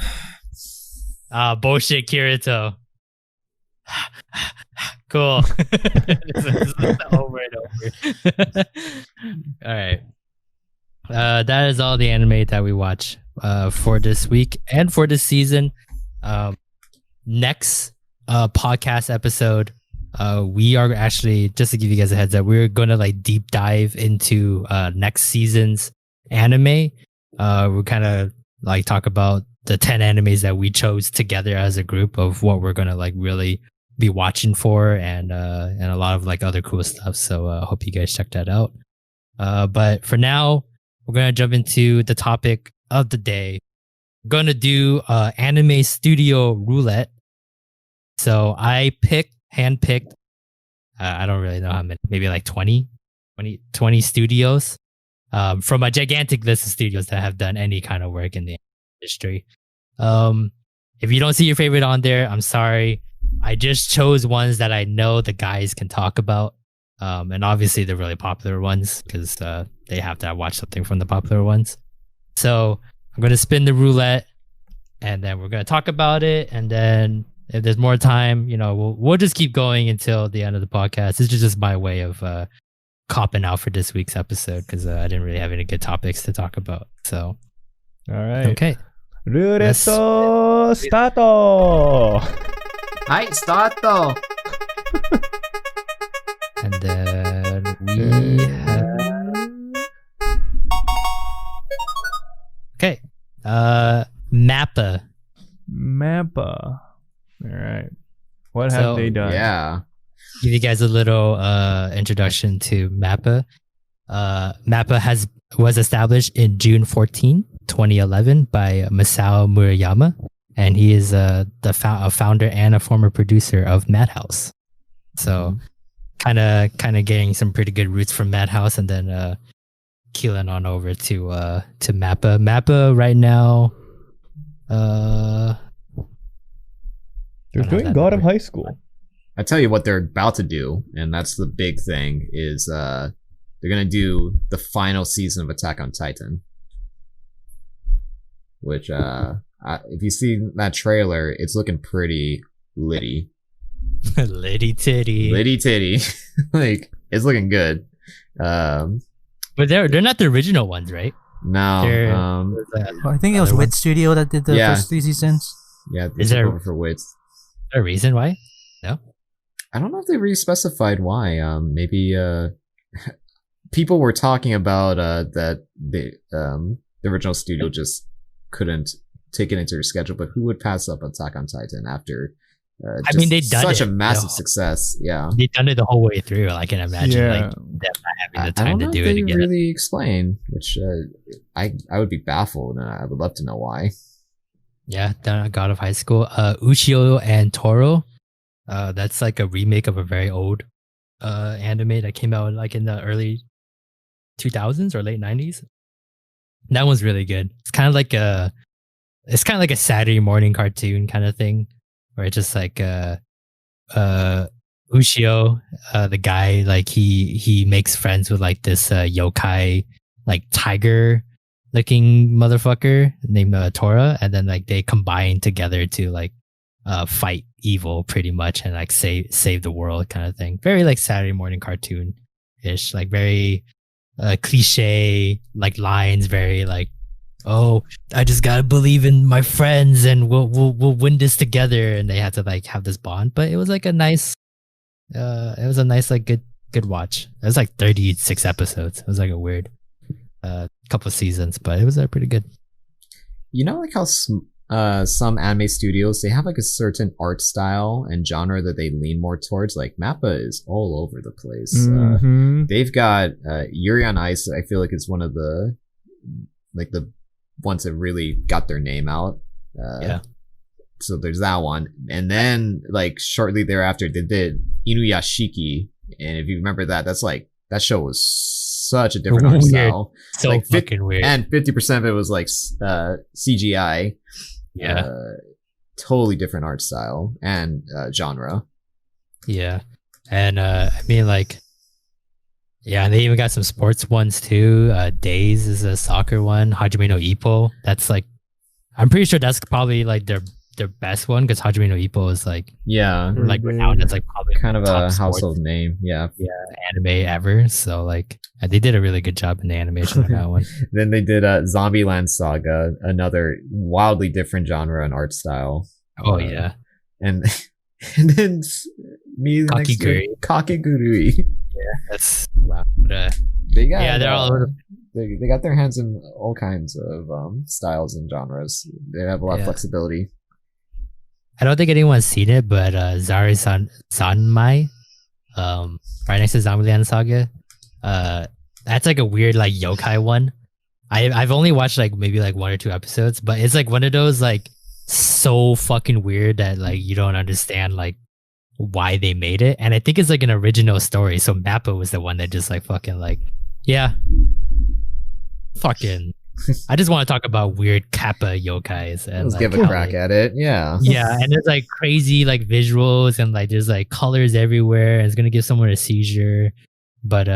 Bullshit, Kirito. Cool. This is over and over. All right. That is all the anime that we watch for this week and for this season. Next podcast episode, we are actually, just to give you guys a heads up, we're going to like deep dive into next season's anime. We're kind of like talk about the 10 animes that we chose together as a group of what we're going to like really be watching for, and a lot of like other cool stuff. So I hope you guys check that out. But for now, we're going to jump into the topic of the day. We're going to do anime studio roulette. So I handpicked, I don't really know how many, maybe like 20 studios from a gigantic list of studios that have done any kind of work in the industry. If you don't see your favorite on there, I'm sorry. I just chose ones that I know the guys can talk about. And obviously the really popular ones, because they have to watch something from the popular ones. So I'm going to spin the roulette, and then we're going to talk about it. And then if there's more time, you know, we'll just keep going until the end of the podcast. This is just my way of copping out for this week's episode, because I didn't really have any good topics to talk about. So, All right. okay. Rureto stato. Hi, start though. And then we have Okay. Mappa. Mappa. All right. What have So, they done? Yeah. Give you guys a little introduction to Mappa. Mappa was established in June 14, 2011 by Masao Murayama, and he is a founder and a former producer of Madhouse. So kind of getting some pretty good roots from Madhouse, and then keeling on over to Mappa. Mappa right now, They're doing God of High School. I tell you what they're about to do, and that's the big thing, is they're gonna do the final season of Attack on Titan. Which, if you see that trailer, it's looking pretty litty. Litty titty. Litty titty. Like, it's looking good. But they're not the original ones, right? No. I think it was Other Wit Studio that did the first 3 seasons. Yeah, Is there- over for Wits. A reason why? I don't know if they really specified why. Maybe people were talking about that the original studio just couldn't take it into their schedule. But who would pass up Attack on Titan after? I mean, they've done such it, a massive though. success. Yeah, They've done it the whole way through. I can imagine Yeah. like them not having the I time don't know to do if it they again. really explain. Which I would be baffled, and I would love to know why. Yeah, done God of High School. Ushio and Toro. That's like a remake of a very old anime that came out like in the early 2000s or late 90s. That one's really good. It's kind of like a Saturday morning cartoon kind of thing, where it's just like Ushio, the guy, like he makes friends with like this yokai, like tiger looking motherfucker named Tora, and then like they combine together to like fight evil pretty much and like save the world kind of thing. Very like Saturday morning cartoon ish, like very cliche like lines, very like, oh, I just gotta believe in my friends and we'll win this together, and they had to like have this bond. But it was like a nice like good watch. It was like 36 episodes. It was like a weird couple of seasons, but it was pretty good. You know, like how some anime studios, they have like a certain art style and genre that they lean more towards. Like Mappa is all over the place. Mhm. They've got Yuri on Ice. I feel like it's one of the ones that really got their name out. Yeah. So there's that one, and then like shortly thereafter they did Inuyashiki, and if you remember that, that's like that show was such a different art Weird. style. So Like, fucking weird. And 50% of it was like CGI. Yeah. Totally different art style and genre. Yeah. And I mean like, yeah, and they even got some sports ones too. Days is a soccer one. Hajime no Ippo. That's like, I'm pretty sure that's probably like their best one, because Hajime no Ippo is like Yeah, renowned as like probably kind of top a sports household name. Yeah. anime ever. So like they did a really good job in the animation on that one. Then they did Zombieland Saga, another wildly different genre and art style. Oh yeah. And then me the next year, Kakegurui. That's wow. But, They got yeah, they're all over. they got their hands in all kinds of styles and genres. They have a lot of Yeah. flexibility. I don't think anyone's seen it, but Zari Sanmai, right next to Zombieland Saga, that's like a weird like yokai one. I've only watched like maybe like 1 or 2 episodes, but it's like one of those like so fucking weird that like you don't understand like why they made it. And I think it's like an original story. So Mappa was the one that just like fucking like, yeah, fucking. I just want to talk about weird kappa yokais and Let's like, give a how, crack like, at it. Yeah. yeah, and there's like crazy like visuals and like there's like colors everywhere. And it's gonna give someone a seizure, but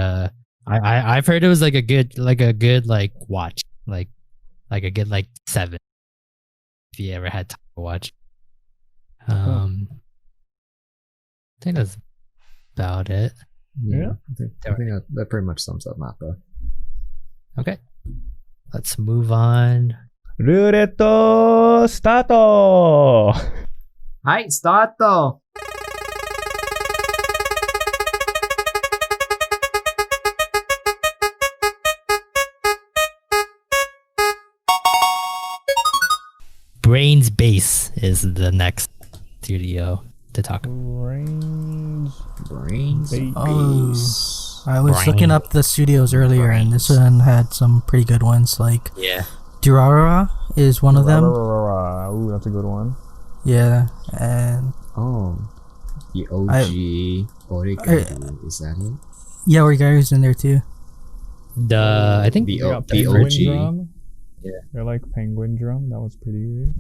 I've heard it was like a good like watch, like a good like 7 if you ever had time to watch. I think that's about it. Yeah. I think that pretty much sums up Mappa. Okay, let's move on. ルーレットスタート。はい、スタート。Brains Base is the next studio to talk about. Brains. Oh, Base. I was looking up the studios earlier, and this one had some pretty good ones. Like Yeah. Durarara is one of them. Ooh, that's a good one. Yeah, and Oh, the OG Oregairu. Is that it? yeah, Origairu's in there too. I think The They got the Penguin OG. Drum. Yeah. They're like Penguin Drum. That was pretty good.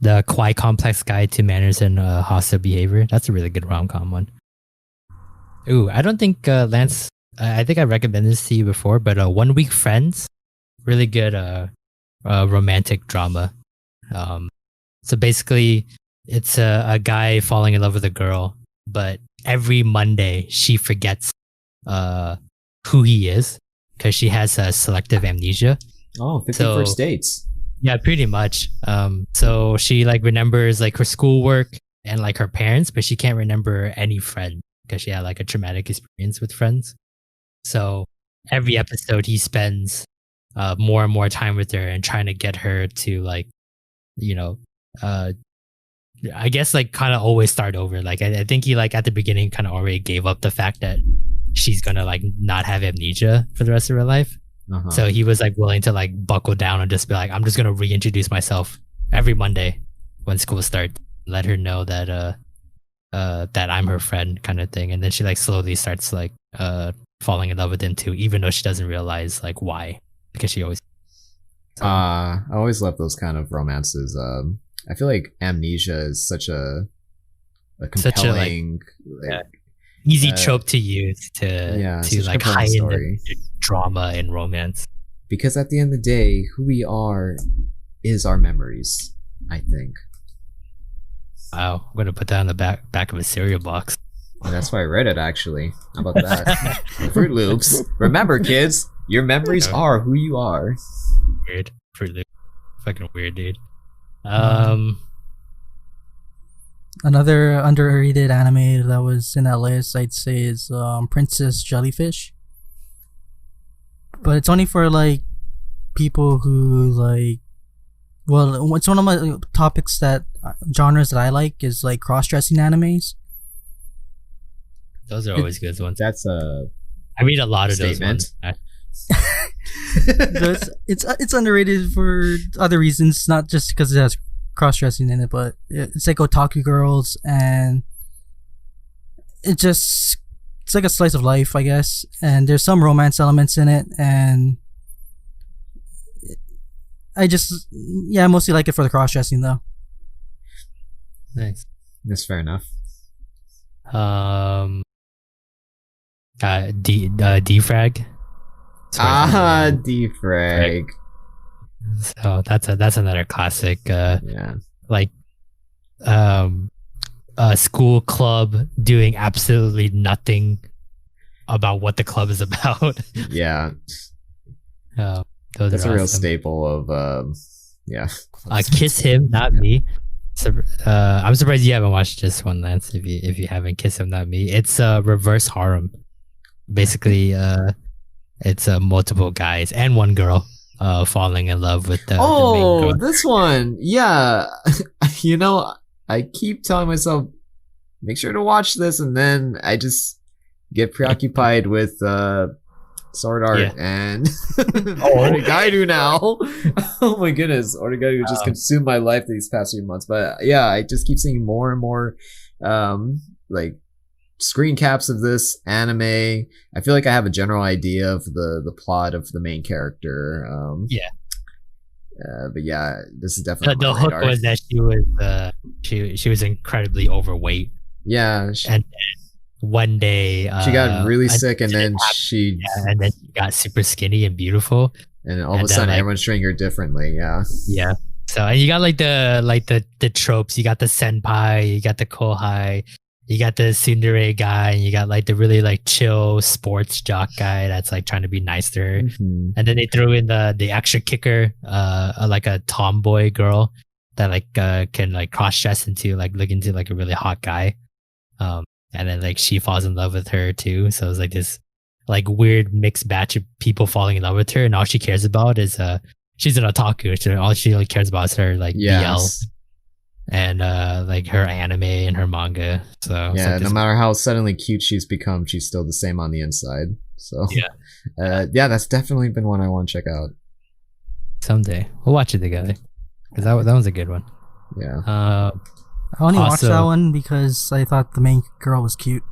the Quite Complex Guide to Manners and Hostile Behavior. That's a really good rom-com one. Ooh, I don't think Lance. I think I recommended this to you before, but 1 Week Friends, really good romantic drama. So basically, it's a guy falling in love with a girl, but every Monday she forgets who he is because she has selective amnesia. Oh, 50 So- First Dates. Yeah, pretty much. So she like remembers like her schoolwork and like her parents, but she can't remember any friend because she had like a traumatic experience with friends. So every episode he spends more and more time with her and trying to get her to like, you know, I guess like kind of always start over. Like I think he like at the beginning kind of already gave up the fact that she's gonna like not have amnesia for the rest of her life. Uh-huh. So he was like willing to like buckle down and just be like, I'm just gonna reintroduce myself every Monday when school starts, let her know that that I'm her friend kind of thing. And then she like slowly starts like falling in love with him too, even though she doesn't realize like why. Because she always I always love those kind of romances. I feel like amnesia is such a Such a, like, compelling yeah. easy Uh, trope to use to such a like compelling heighten story. the drama and romance. Because at the end of the day, who we are is our memories, I think. Wow, I'm gonna put that on the back of a cereal box. And that's why I read it, actually. How about that? Fruit Loops. Remember, kids, your memories are who you are. Weird, pretty fucking weird, dude. Another underrated anime that was in that list, I'd say, is Princess Jellyfish. But it's only for like people who like. Well, it's one of my topics that genres that I like is like cross-dressing animes. Those are always good ones. That's a I read a lot of statement. those So it's underrated for other reasons, not just because it has cross-dressing in it, but it's like otaku girls, and it's like a slice of life, I guess, and there's some romance elements in it, and I mostly like it for the cross-dressing though. Nice. That's fair enough. Defrag. Defrag. So that's another classic. Yeah. Like, a school club doing absolutely nothing about what the club is about. Yeah. Those That's are a real awesome. staple of yeah. Kiss Him, Not Me. So, I'm surprised you haven't watched this one, Lance. If you haven't, Kiss Him, Not Me. It's reverse harem. Basically, it's multiple guys and one girl falling in love with the main girl. This one. Yeah. I keep telling myself, make sure to watch this, and then I just get preoccupied with Sword Art and Oregairu now. Oh my goodness, Oregairu just consumed my life these past few months. But yeah, I just keep seeing more and more like screen caps of this anime. I feel like I have a general idea of the plot of the main character. But yeah, this is definitely The on my hook radar. was that she was incredibly overweight, Yeah, and then one day she got really an sick, and then incident happened, and then she got super skinny and beautiful. and all of a and then, sudden like- everyone's treating her differently. Yeah. Yeah. So and you got like the tropes. You got the senpai, you got the kohai, you got the tsundere guy, and you got like the really like chill sports jock guy that's like trying to be nice to her. Mhm. And then they threw in the extra kicker, like a tomboy girl that like can like cross dress into like look into like a really hot guy. And then like she falls in love with her too. So it's like this like weird mixed batch of people falling in love with her, and all she cares about is she's an otaku. All she like cares about is her like Yes. BL and like her anime and her manga. So it's Yeah, like no this- matter how suddenly cute she's become, she's still the same on the inside. So Yeah. yeah, that's definitely been one I want to check out. someday we'll watch it together because that one's a good one. Yeah. I only watched Also- that one because I thought the main girl was cute.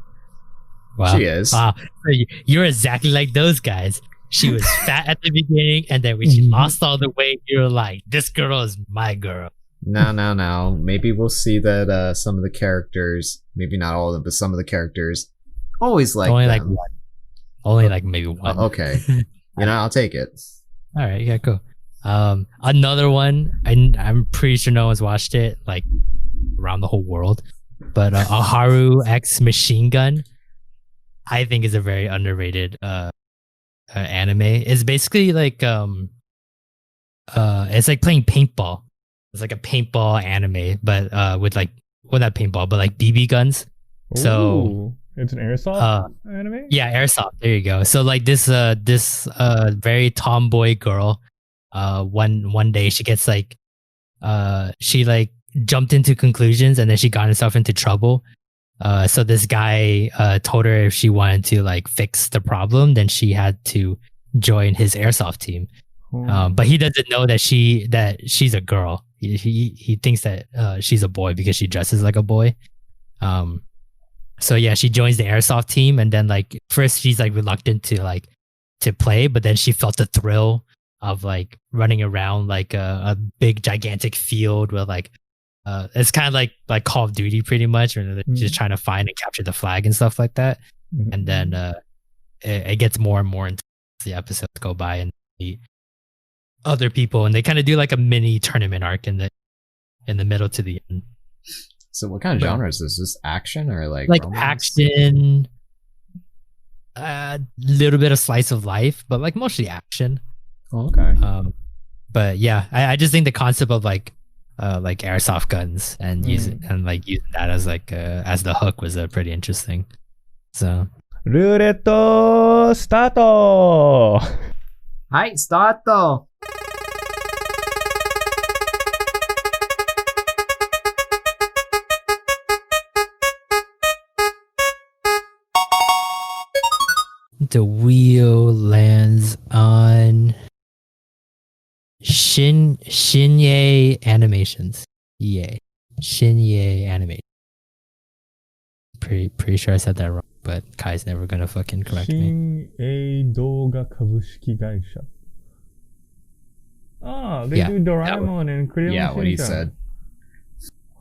Wow. She is. Wow. So you're exactly like those guys. She was fat at the beginning, and then when she lost all the weight, you're like, this girl is my girl. No. Maybe we'll see that some of the characters, maybe not all of them, but some of the characters always like Only them. like one. Only like maybe one. Okay. I'll take it. All right. Yeah, cool. Another one, I'm pretty sure no one's watched it, like, around the whole world. But Aharu X Machine Gun, I think is a very underrated anime. It's basically like it's like playing paintball. It's like a paintball anime, but with like, well, not paintball, but like BB guns. So Ooh, it's an airsoft anime. yeah, airsoft. There you go. So like this very tomboy girl, one day she gets like she like jumped into conclusions and then she got herself into trouble. So this guy told her if she wanted to like fix the problem, then she had to join his airsoft team. But he doesn't know that she's a girl. He thinks that she's a boy because she dresses like a boy. So yeah, she joins the airsoft team, and then like first she's like reluctant to play, but then she felt the thrill of like running around like a big gigantic field with like it's kind of like Call of Duty pretty much, or they're just trying to find and capture the flag and stuff like that. And then it gets more and more into the episodes go by and meet other people, and they kind of do like a mini tournament arc in the middle to the end. So what kind of genre is this? Is this action or like romance? Action, little bit of slice of life, but like mostly action. Oh, okay. But yeah, I just think the concept of like airsoft guns and using that as like as the hook was pretty interesting. So ルーレットスタート。はい、スタート。the wheel lands on Shin-Ei Animations. Yay. Shin-Ei Animation. Pretty sure I said that wrong, but Kai's never gonna fucking correct me. Shin-Ei 動画株式会社。Ah, they Yeah, do Doraemon and Crayon Yeah, what he Shin-chan. said.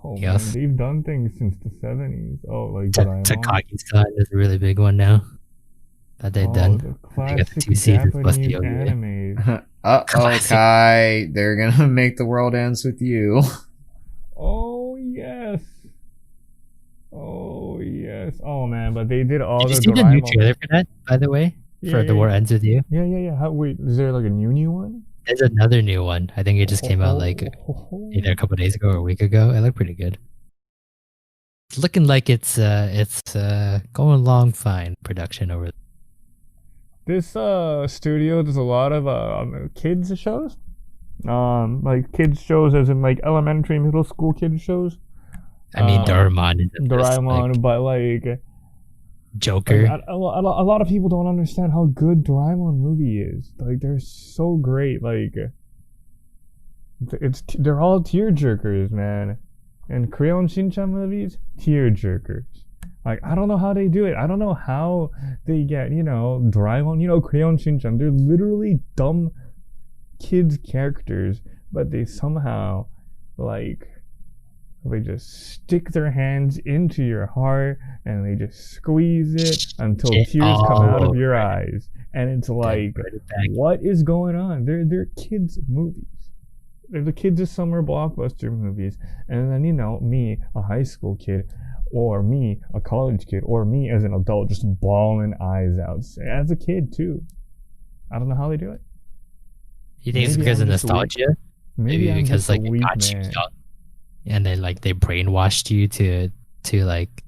Oh, Yes. man, they've done things since the 70s. Oh, like Ta- Doraemon. Takagi-san is a really big one now that they've done. The They got the classic 2 seasons plus the Japanese OVA. anime. Uh-oh, Classic. Kai. They're gonna make the world ends with you. Oh, yes. Oh, yes. Oh, man, but they did all Did you the see the new Doraemon. trailer for that, by the way? For The War Ends With You? Yeah. How, wait, is there like a new one? There's another new one. I think it just came out like either a couple days ago or a week ago. It looked pretty good. It's looking like it's going along fine. Production over. This studio does a lot of kids shows. Like kids shows as in like elementary, middle school kids shows. I mean, Doraemon is just, Doraemon, like, but like Joker. a lot of people don't understand how good Doraemon movie is. Like they're so great. Like they're all tearjerkers, man. And Crayon Shin-chan movies, tearjerkers. Like I don't know how they do it. I don't know how they get Doraemon, Crayon Shin-chan. They're literally dumb kids characters, but they somehow they just stick their hands into your heart and they just squeeze it until tears come out of your eyes. And it's like, what is going on? They're kids' movies. They're the kids' summer blockbuster movies. And then, me, a high school kid, or me, a college kid, or me as an adult, just bawling eyes out. As a kid, too. I don't know how they do it. You think it's Maybe because of I'm just nostalgia? Maybe I'm because just a like it weak got you man. young, and then like they brainwashed you to like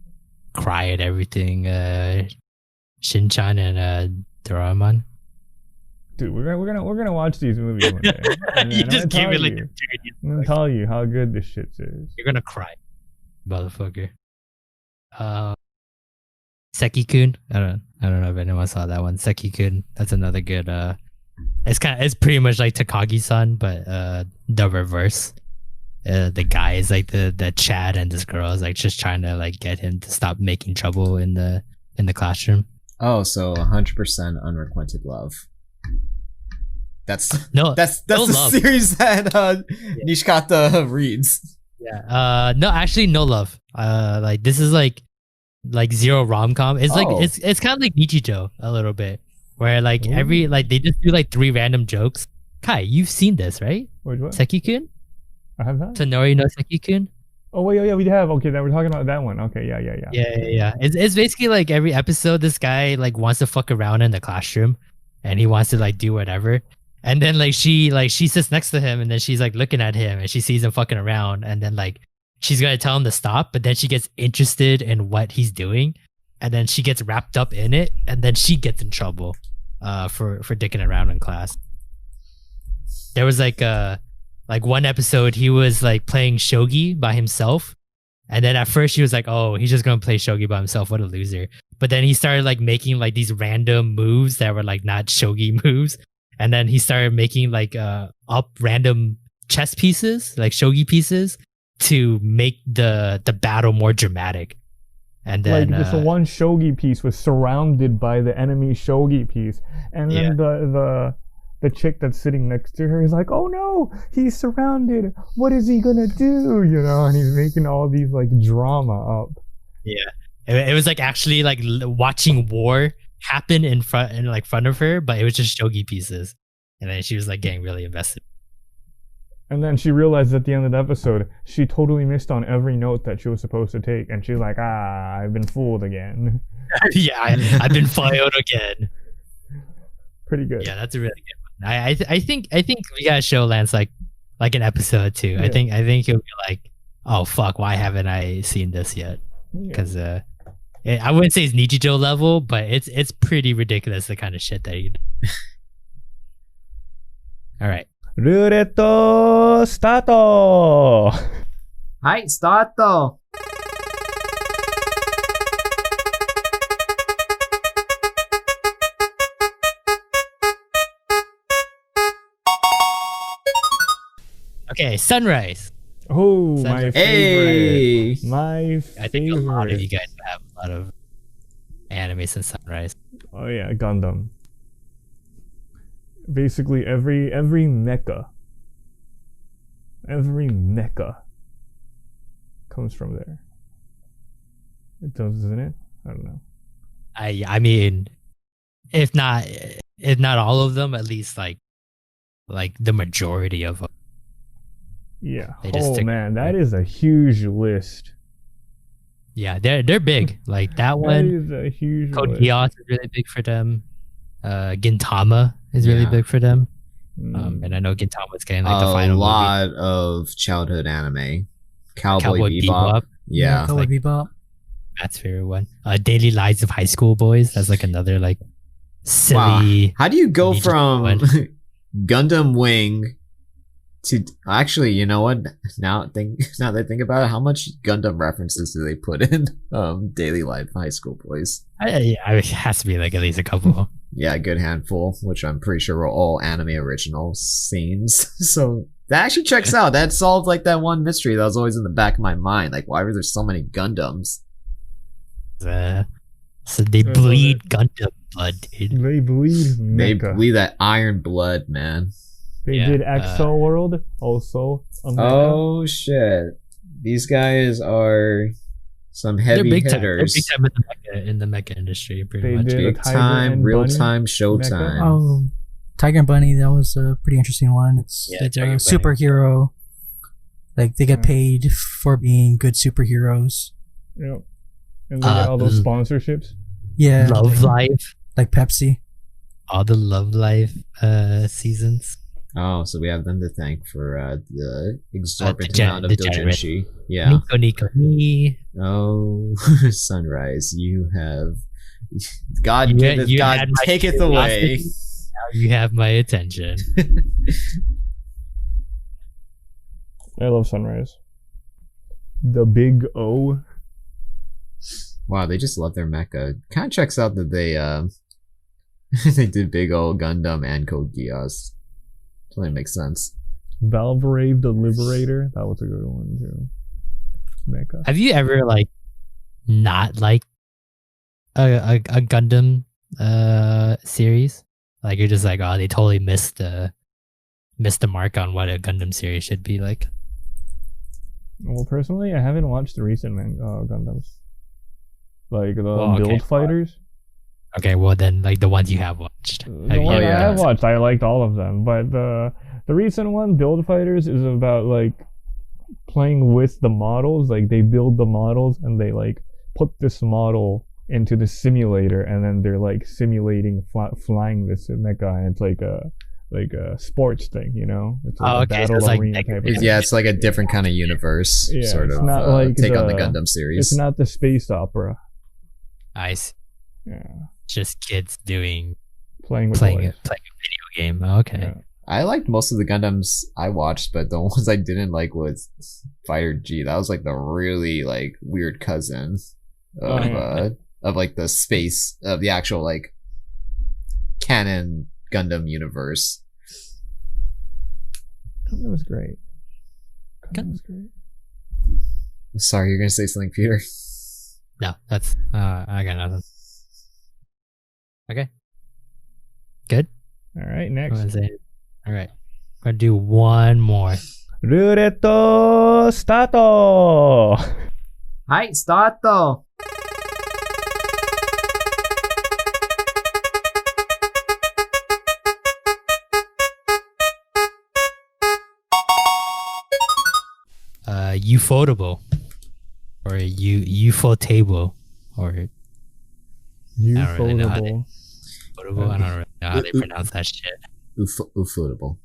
cry at everything Shin-chan and Doraemon. Dude, we're gonna watch these movies one day. And You I'm just gonna give it tell like you. the I'm gonna tell you how good this shit is. You're gonna cry, motherfucker. Seki-kun. I don't know if anyone saw that one. Seki-kun. That's another good. It's pretty much like Takagi-san, but the reverse. The guy is like the Chad, and this girl is like just trying to like get him to stop making trouble in the classroom. Oh, so 100% unrequited love. That's No, the love. series that Nishikata reads. Yeah. No, actually, no love. Like this is like zero rom-com. It's like it's kind of like Nichijou a little bit, where like every like they just do like 3 random jokes. Kai, you've seen this, right? Wait, what? Seki-kun? I have that. Tonori no Seki-kun? Oh wait, yeah, we have. Okay, then we're talking about that one. Okay, yeah. Yeah. It's basically like every episode, this guy like wants to fuck around in the classroom, and he wants to like do whatever. And then like she sits next to him, and then she's like looking at him, and she sees him fucking around, and then like she's gonna tell him to stop, but then she gets interested in what he's doing, and then she gets wrapped up in it, and then she gets in trouble, for dicking around in class. There was like one episode he was like playing shogi by himself, and then at first she was like, oh, he's just gonna play shogi by himself, what a loser. But then he started like making like these random moves that were like not shogi moves, and then he started making like up random chess pieces, like shogi pieces, to make the battle more dramatic. And then like this one shogi piece was surrounded by the enemy shogi piece, and then the chick that's sitting next to her is like, oh no, he's surrounded, what is he gonna do, you know? And he's making all these like drama up. Yeah, it was like actually like watching war happen in front of her, but it was just shogi pieces, and then she was like getting really invested. And then she realized at the end of the episode she totally missed on every note that she was supposed to take, and she's like, I've been fooled again. Yeah, I've been foiled again. Pretty good. Yeah, that's a really good one. I think we gotta show Lance like an episode too. Yeah. I think he'll be like, oh fuck, why haven't I seen this yet? Because I wouldn't say it's Nichijou level, but it's pretty ridiculous, the kind of shit that he does. All right. Roulette start! Hi, start! Okay, Sunrise. Oh, my favorite. Hey! My favorite. I think a lot of you guys have a lot of anime since Sunrise. Oh yeah, Gundam. Basically every mecha comes from there. It does, doesn't it? I don't know. I mean, if not all of them, at least like the majority of them. Yeah. Oh man, that is a huge list. Yeah, they're big. Like that one. That is a huge Code list. Geass is really big for them. Gintama is really big for them. And I know Gintama's getting like the final movie. A lot of childhood anime. Cowboy Bebop. Yeah. Cowboy Bebop. Matt's favorite one. Daily Lives of High School Boys. That's like another like silly. Wow. How do you go from one. Gundam Wing to actually, you know what? Now that I think about it, how much Gundam references do they put in Daily Life High School Boys? It has to be like at least a couple. Yeah, a good handful, which I'm pretty sure were all anime original scenes. So that actually checks out. That solved like that one mystery that was always in the back of my mind. Like, why were there so many Gundams? So they bleed Gundam blood, dude. They bleed mecha. They bleed that iron blood, man. They did Exo World also. Oh shit! These guys are some heavy hitters. They're big time in the mecha industry, pretty much. Big time, real time, showtime. Oh, Tiger and Bunny, that was a pretty interesting one. It's like a superhero. Like they get paid for being good superheroes. Yep. And they get all those sponsorships. Yeah. Love Life. Like Pepsi. All the Love Life seasons. Oh, so we have them to thank for the exorbitant amount of doujinshi. Yeah. Nico Nico Ni. Oh, Sunrise, you have God giveth, God taketh away. Now you have my attention. I love Sunrise. The Big O. Wow, they just love their mecha. Kind of checks out that they they did Big O, Gundam, and Code Geass. Totally makes sense. Valvrave the Liberator. That was a good one too. Mecha. Have you ever like not liked a Gundam series? Like you're just like, oh, they totally missed the mark on what a Gundam series should be like. Well, personally, I haven't watched the recent Gundams. Like the okay. Build Fighters. Okay, well then, like the ones you have watched. The one I have watched, I liked all of them. But the recent one, Build Fighters, is about like playing with the models. Like they build the models and they like put this model into the simulator, and then they're like simulating flying this mecha, and it's like a sports thing, you know? It's like a battle so arena type of thing. Yeah, it's like a different kind of universe, Yeah, sort it's of not like take on the Gundam series. It's not the space opera. Nice. Yeah. Just kids doing Playing a video game. Okay. Yeah. I liked most of the Gundams I watched, but the ones I didn't like was Fighter G. That was like the really like weird cousin of like the space of the actual like canon Gundam universe. Gundam was great. Gundam was great. Sorry, you're gonna say something, Peter? No, that's I got nothing. Okay. Good. All right, next. All right. I'm gonna do one more. Roulette start! Hi, start! Ufotable or ufotable or Ufotable. I don't really know how they pronounce that shit. Ufotable.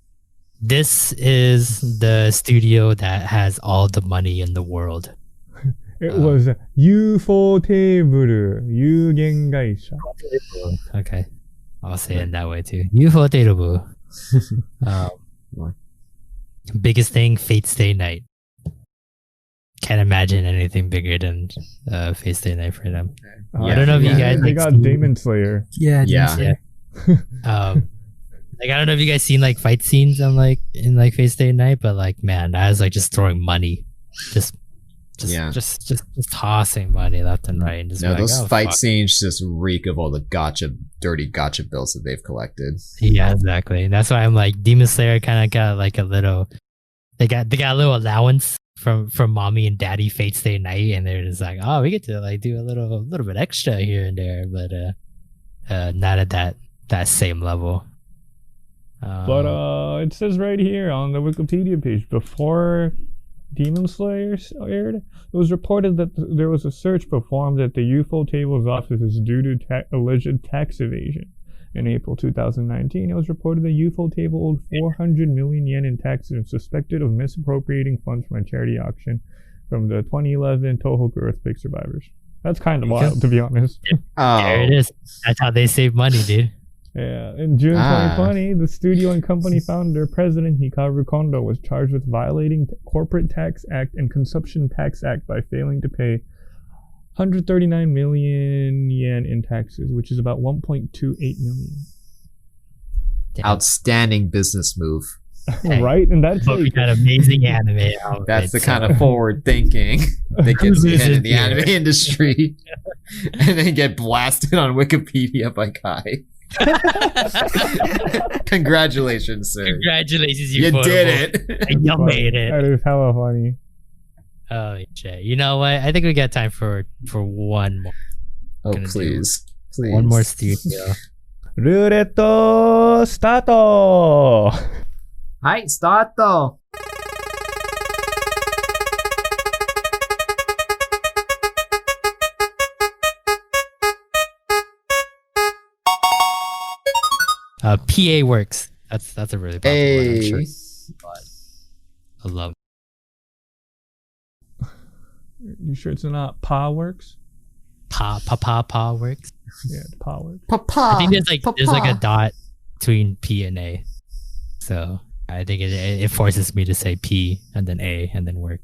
This is the studio that has all the money in the world. It was ufotable. Yugen gaisha. Okay. I'll say it that way too. Ufotable. Biggest thing, Fate Stay Night. Can't imagine anything bigger than Fate Stay Night for them. I don't know if you guys they got Demon Slayer. Yeah. Like I don't know if you guys seen like fight scenes on like in like Fate Stay Night, but like man, that was like just throwing money, just tossing money left and right. And just No, like, those oh, fight fuck. scenes just reek of all the dirty gotcha bills that they've collected. Yeah, exactly. And that's why I'm like Demon Slayer kind of got like a little. They got a little allowance from mommy and daddy Fate Stay Night, and they're just like, oh, we get to like do a little bit extra here and there, but not at that same level. But it says right here on the Wikipedia page, before Demon Slayer aired, it was reported that there was a search performed at the Ufotable's offices due to alleged tax evasion. In April 2019, it was reported that Ufotable owed 400 million yen in taxes and suspected of misappropriating funds from a charity auction from the 2011 Tohoku earthquake survivors. That's kind of wild, to be honest. There it is. That's how they save money, dude. Yeah, in June 2020, the studio and company founder, President Hikaru Kondo, was charged with violating Corporate Tax Act and Consumption Tax Act by failing to pay 139 million yen in taxes, which is about 1.28 million. Outstanding business move. Right? And that's But we like, got amazing anime. That's the kind of forward thinking they can get in the anime industry and then get blasted on Wikipedia by Kai. Congratulations, sir. Congratulations, You Ufotable. did it. You made it. that is hella funny. Oh shit! You know what? I think we got time for one more. Oh, Gonna do please. One more studio. Roulette start! Hi, start! PA Works. That's a really popular one, I'm sure. Hey. But I love. You sure it's not Pa Works? Pa Works. Yeah, it's Pa Works. Papa. I think there's like a dot between P and A. So I think it forces me to say P and then A and then work.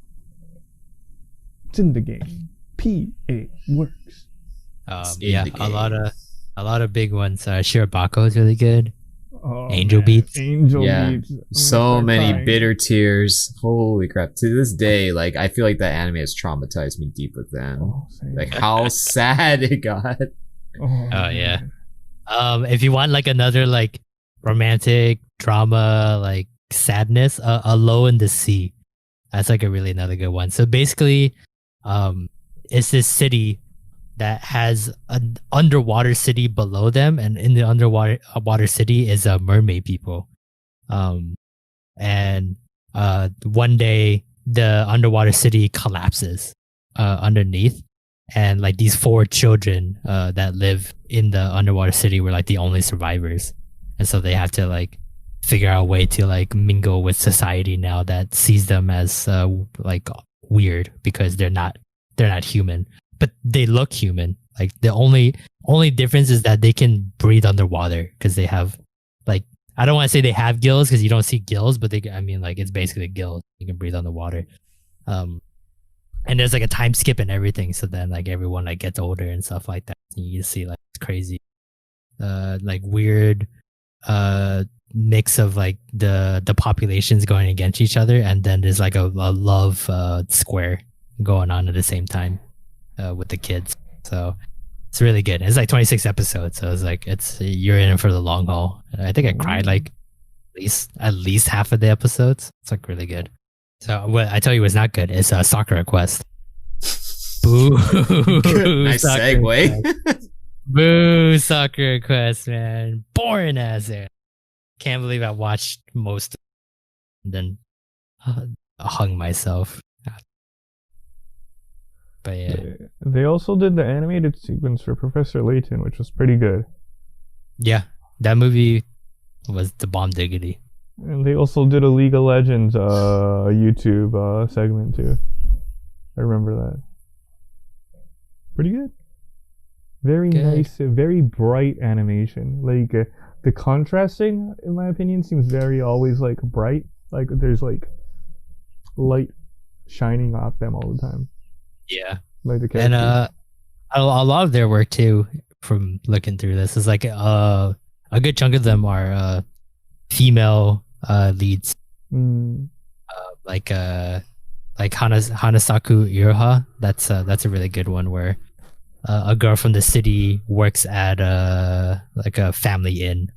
It's in the game. P-A works. Yeah, a lot of big ones. Shirobako is really good. Oh, Angel man. Beats. Angel Yeah. Beats. So I'm many crying. bitter tears. Holy crap. To this day, like, I feel like that anime has traumatized me deep within. Oh, same. Like, how sad it got. Oh, yeah. man. If you want like another like romantic drama, like sadness, A Low in the Sea. That's like a really another good one. So basically, it's this city that has an underwater city below them, and in the underwater city is mermaid people. And one day the underwater city collapses underneath, and like these 4 children that live in the underwater city were like the only survivors, and so they have to like figure out a way to like mingle with society now that sees them as like weird because they're not human, but they look human. Like the only difference is that they can breathe underwater because they have like, I don't want to say they have gills because you don't see gills, but like it's basically gills. You can breathe underwater. And there's like a time skip and everything, so then like everyone like gets older and stuff like that. And you see like it's crazy, like weird mix of like the populations going against each other, and then there's like a love square going on at the same time with the kids. So it's really good. It's like 26 episodes, so it's like you're in it for the long haul. I think I cried like at least half of the episodes. It's like really good. So what I tell you was not good is Soccer Request. Boo! Nice Soccer segue. Request. Boo! Soccer Request, man. Boring ass it. Can't believe I watched most of it and then hung myself. But yeah. They also did the animated sequence for Professor Layton, which was pretty good. Yeah, that movie was the bomb diggity. And they also did a League of Legends YouTube segment too. I remember that. Pretty good. Very Good. nice, very bright animation. Like the contrasting, in my opinion, seems very always like bright. Like there's like light shining off them all the time. Yeah. Like the And characters. a lot of their work too, from looking through this, is like a good chunk of them are female leads, like Hanasaku Iroha. That's a really good one where a girl from the city works at like a family inn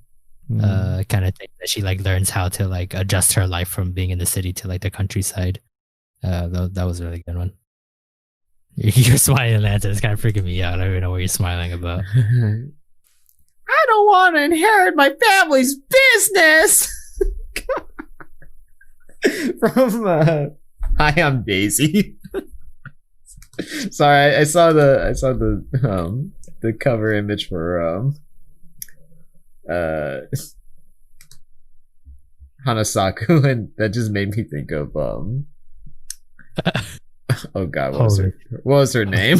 kind of thing, that she like learns how to like adjust her life from being in the city to like the countryside. That was a really good one. You're smiling, Lance. It's kind of freaking me out. I don't even know what you're smiling about. I don't want to inherit my family's business. From Hi, I'm Daisy. Sorry, I saw the cover image for Hanasaku, and that just made me think of oh god, what was her name?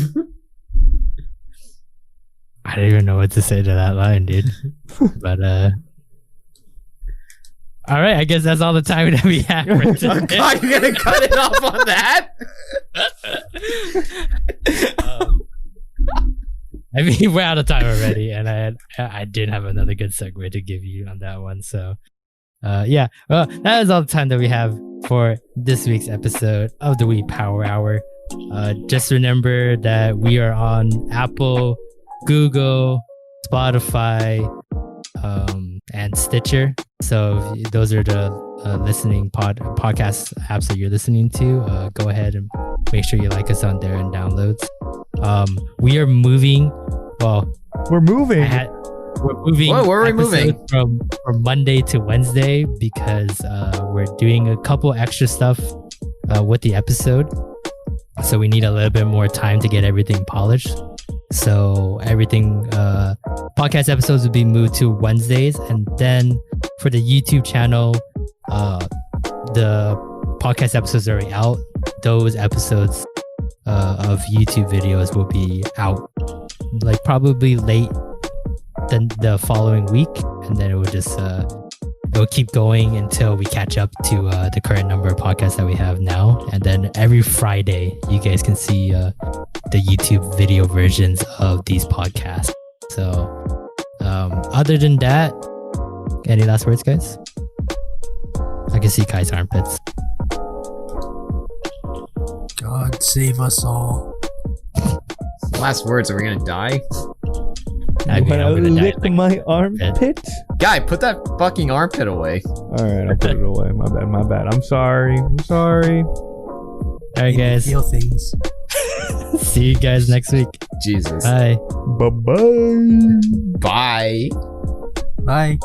I don't even know what to say to that line, dude. But all right, I guess that's all the time that we have for today. Oh god, you're gonna cut it off on that? I mean, we're out of time already, and I did have another good segue to give you on that one. So, yeah, well, that is all the time that we have for this week's episode of the Wii Power Hour. Just remember that we are on Apple, Google, Spotify, and Stitcher. So if those are the listening podcast apps that you're listening to. Go ahead and make sure you like us on there and downloads. We are moving. Well, we're moving. We're moving. Whoa, where are we moving? From Monday to Wednesday because we're doing a couple extra stuff with the episode. So we need a little bit more time to get everything polished. So everything, podcast episodes will be moved to Wednesdays, and then for the YouTube channel, the podcast episodes are already out. Those episodes of YouTube videos will be out like probably late the following week, and then it will just it will keep going until we catch up to the current number of podcasts that we have now. And then every Friday, you guys can see the YouTube video versions of these podcasts. So other than that, any last words, guys? I can see Kai's armpits. God save us all. Last words, are we gonna die? I mean, I'm gonna lick die. my armpit. Guy, put that fucking armpit away. Alright, I'll put it away. My bad. I'm sorry. Alright, guys. Feel things. See you guys next week. Jesus. Bye. Bye-bye. Bye. Bye.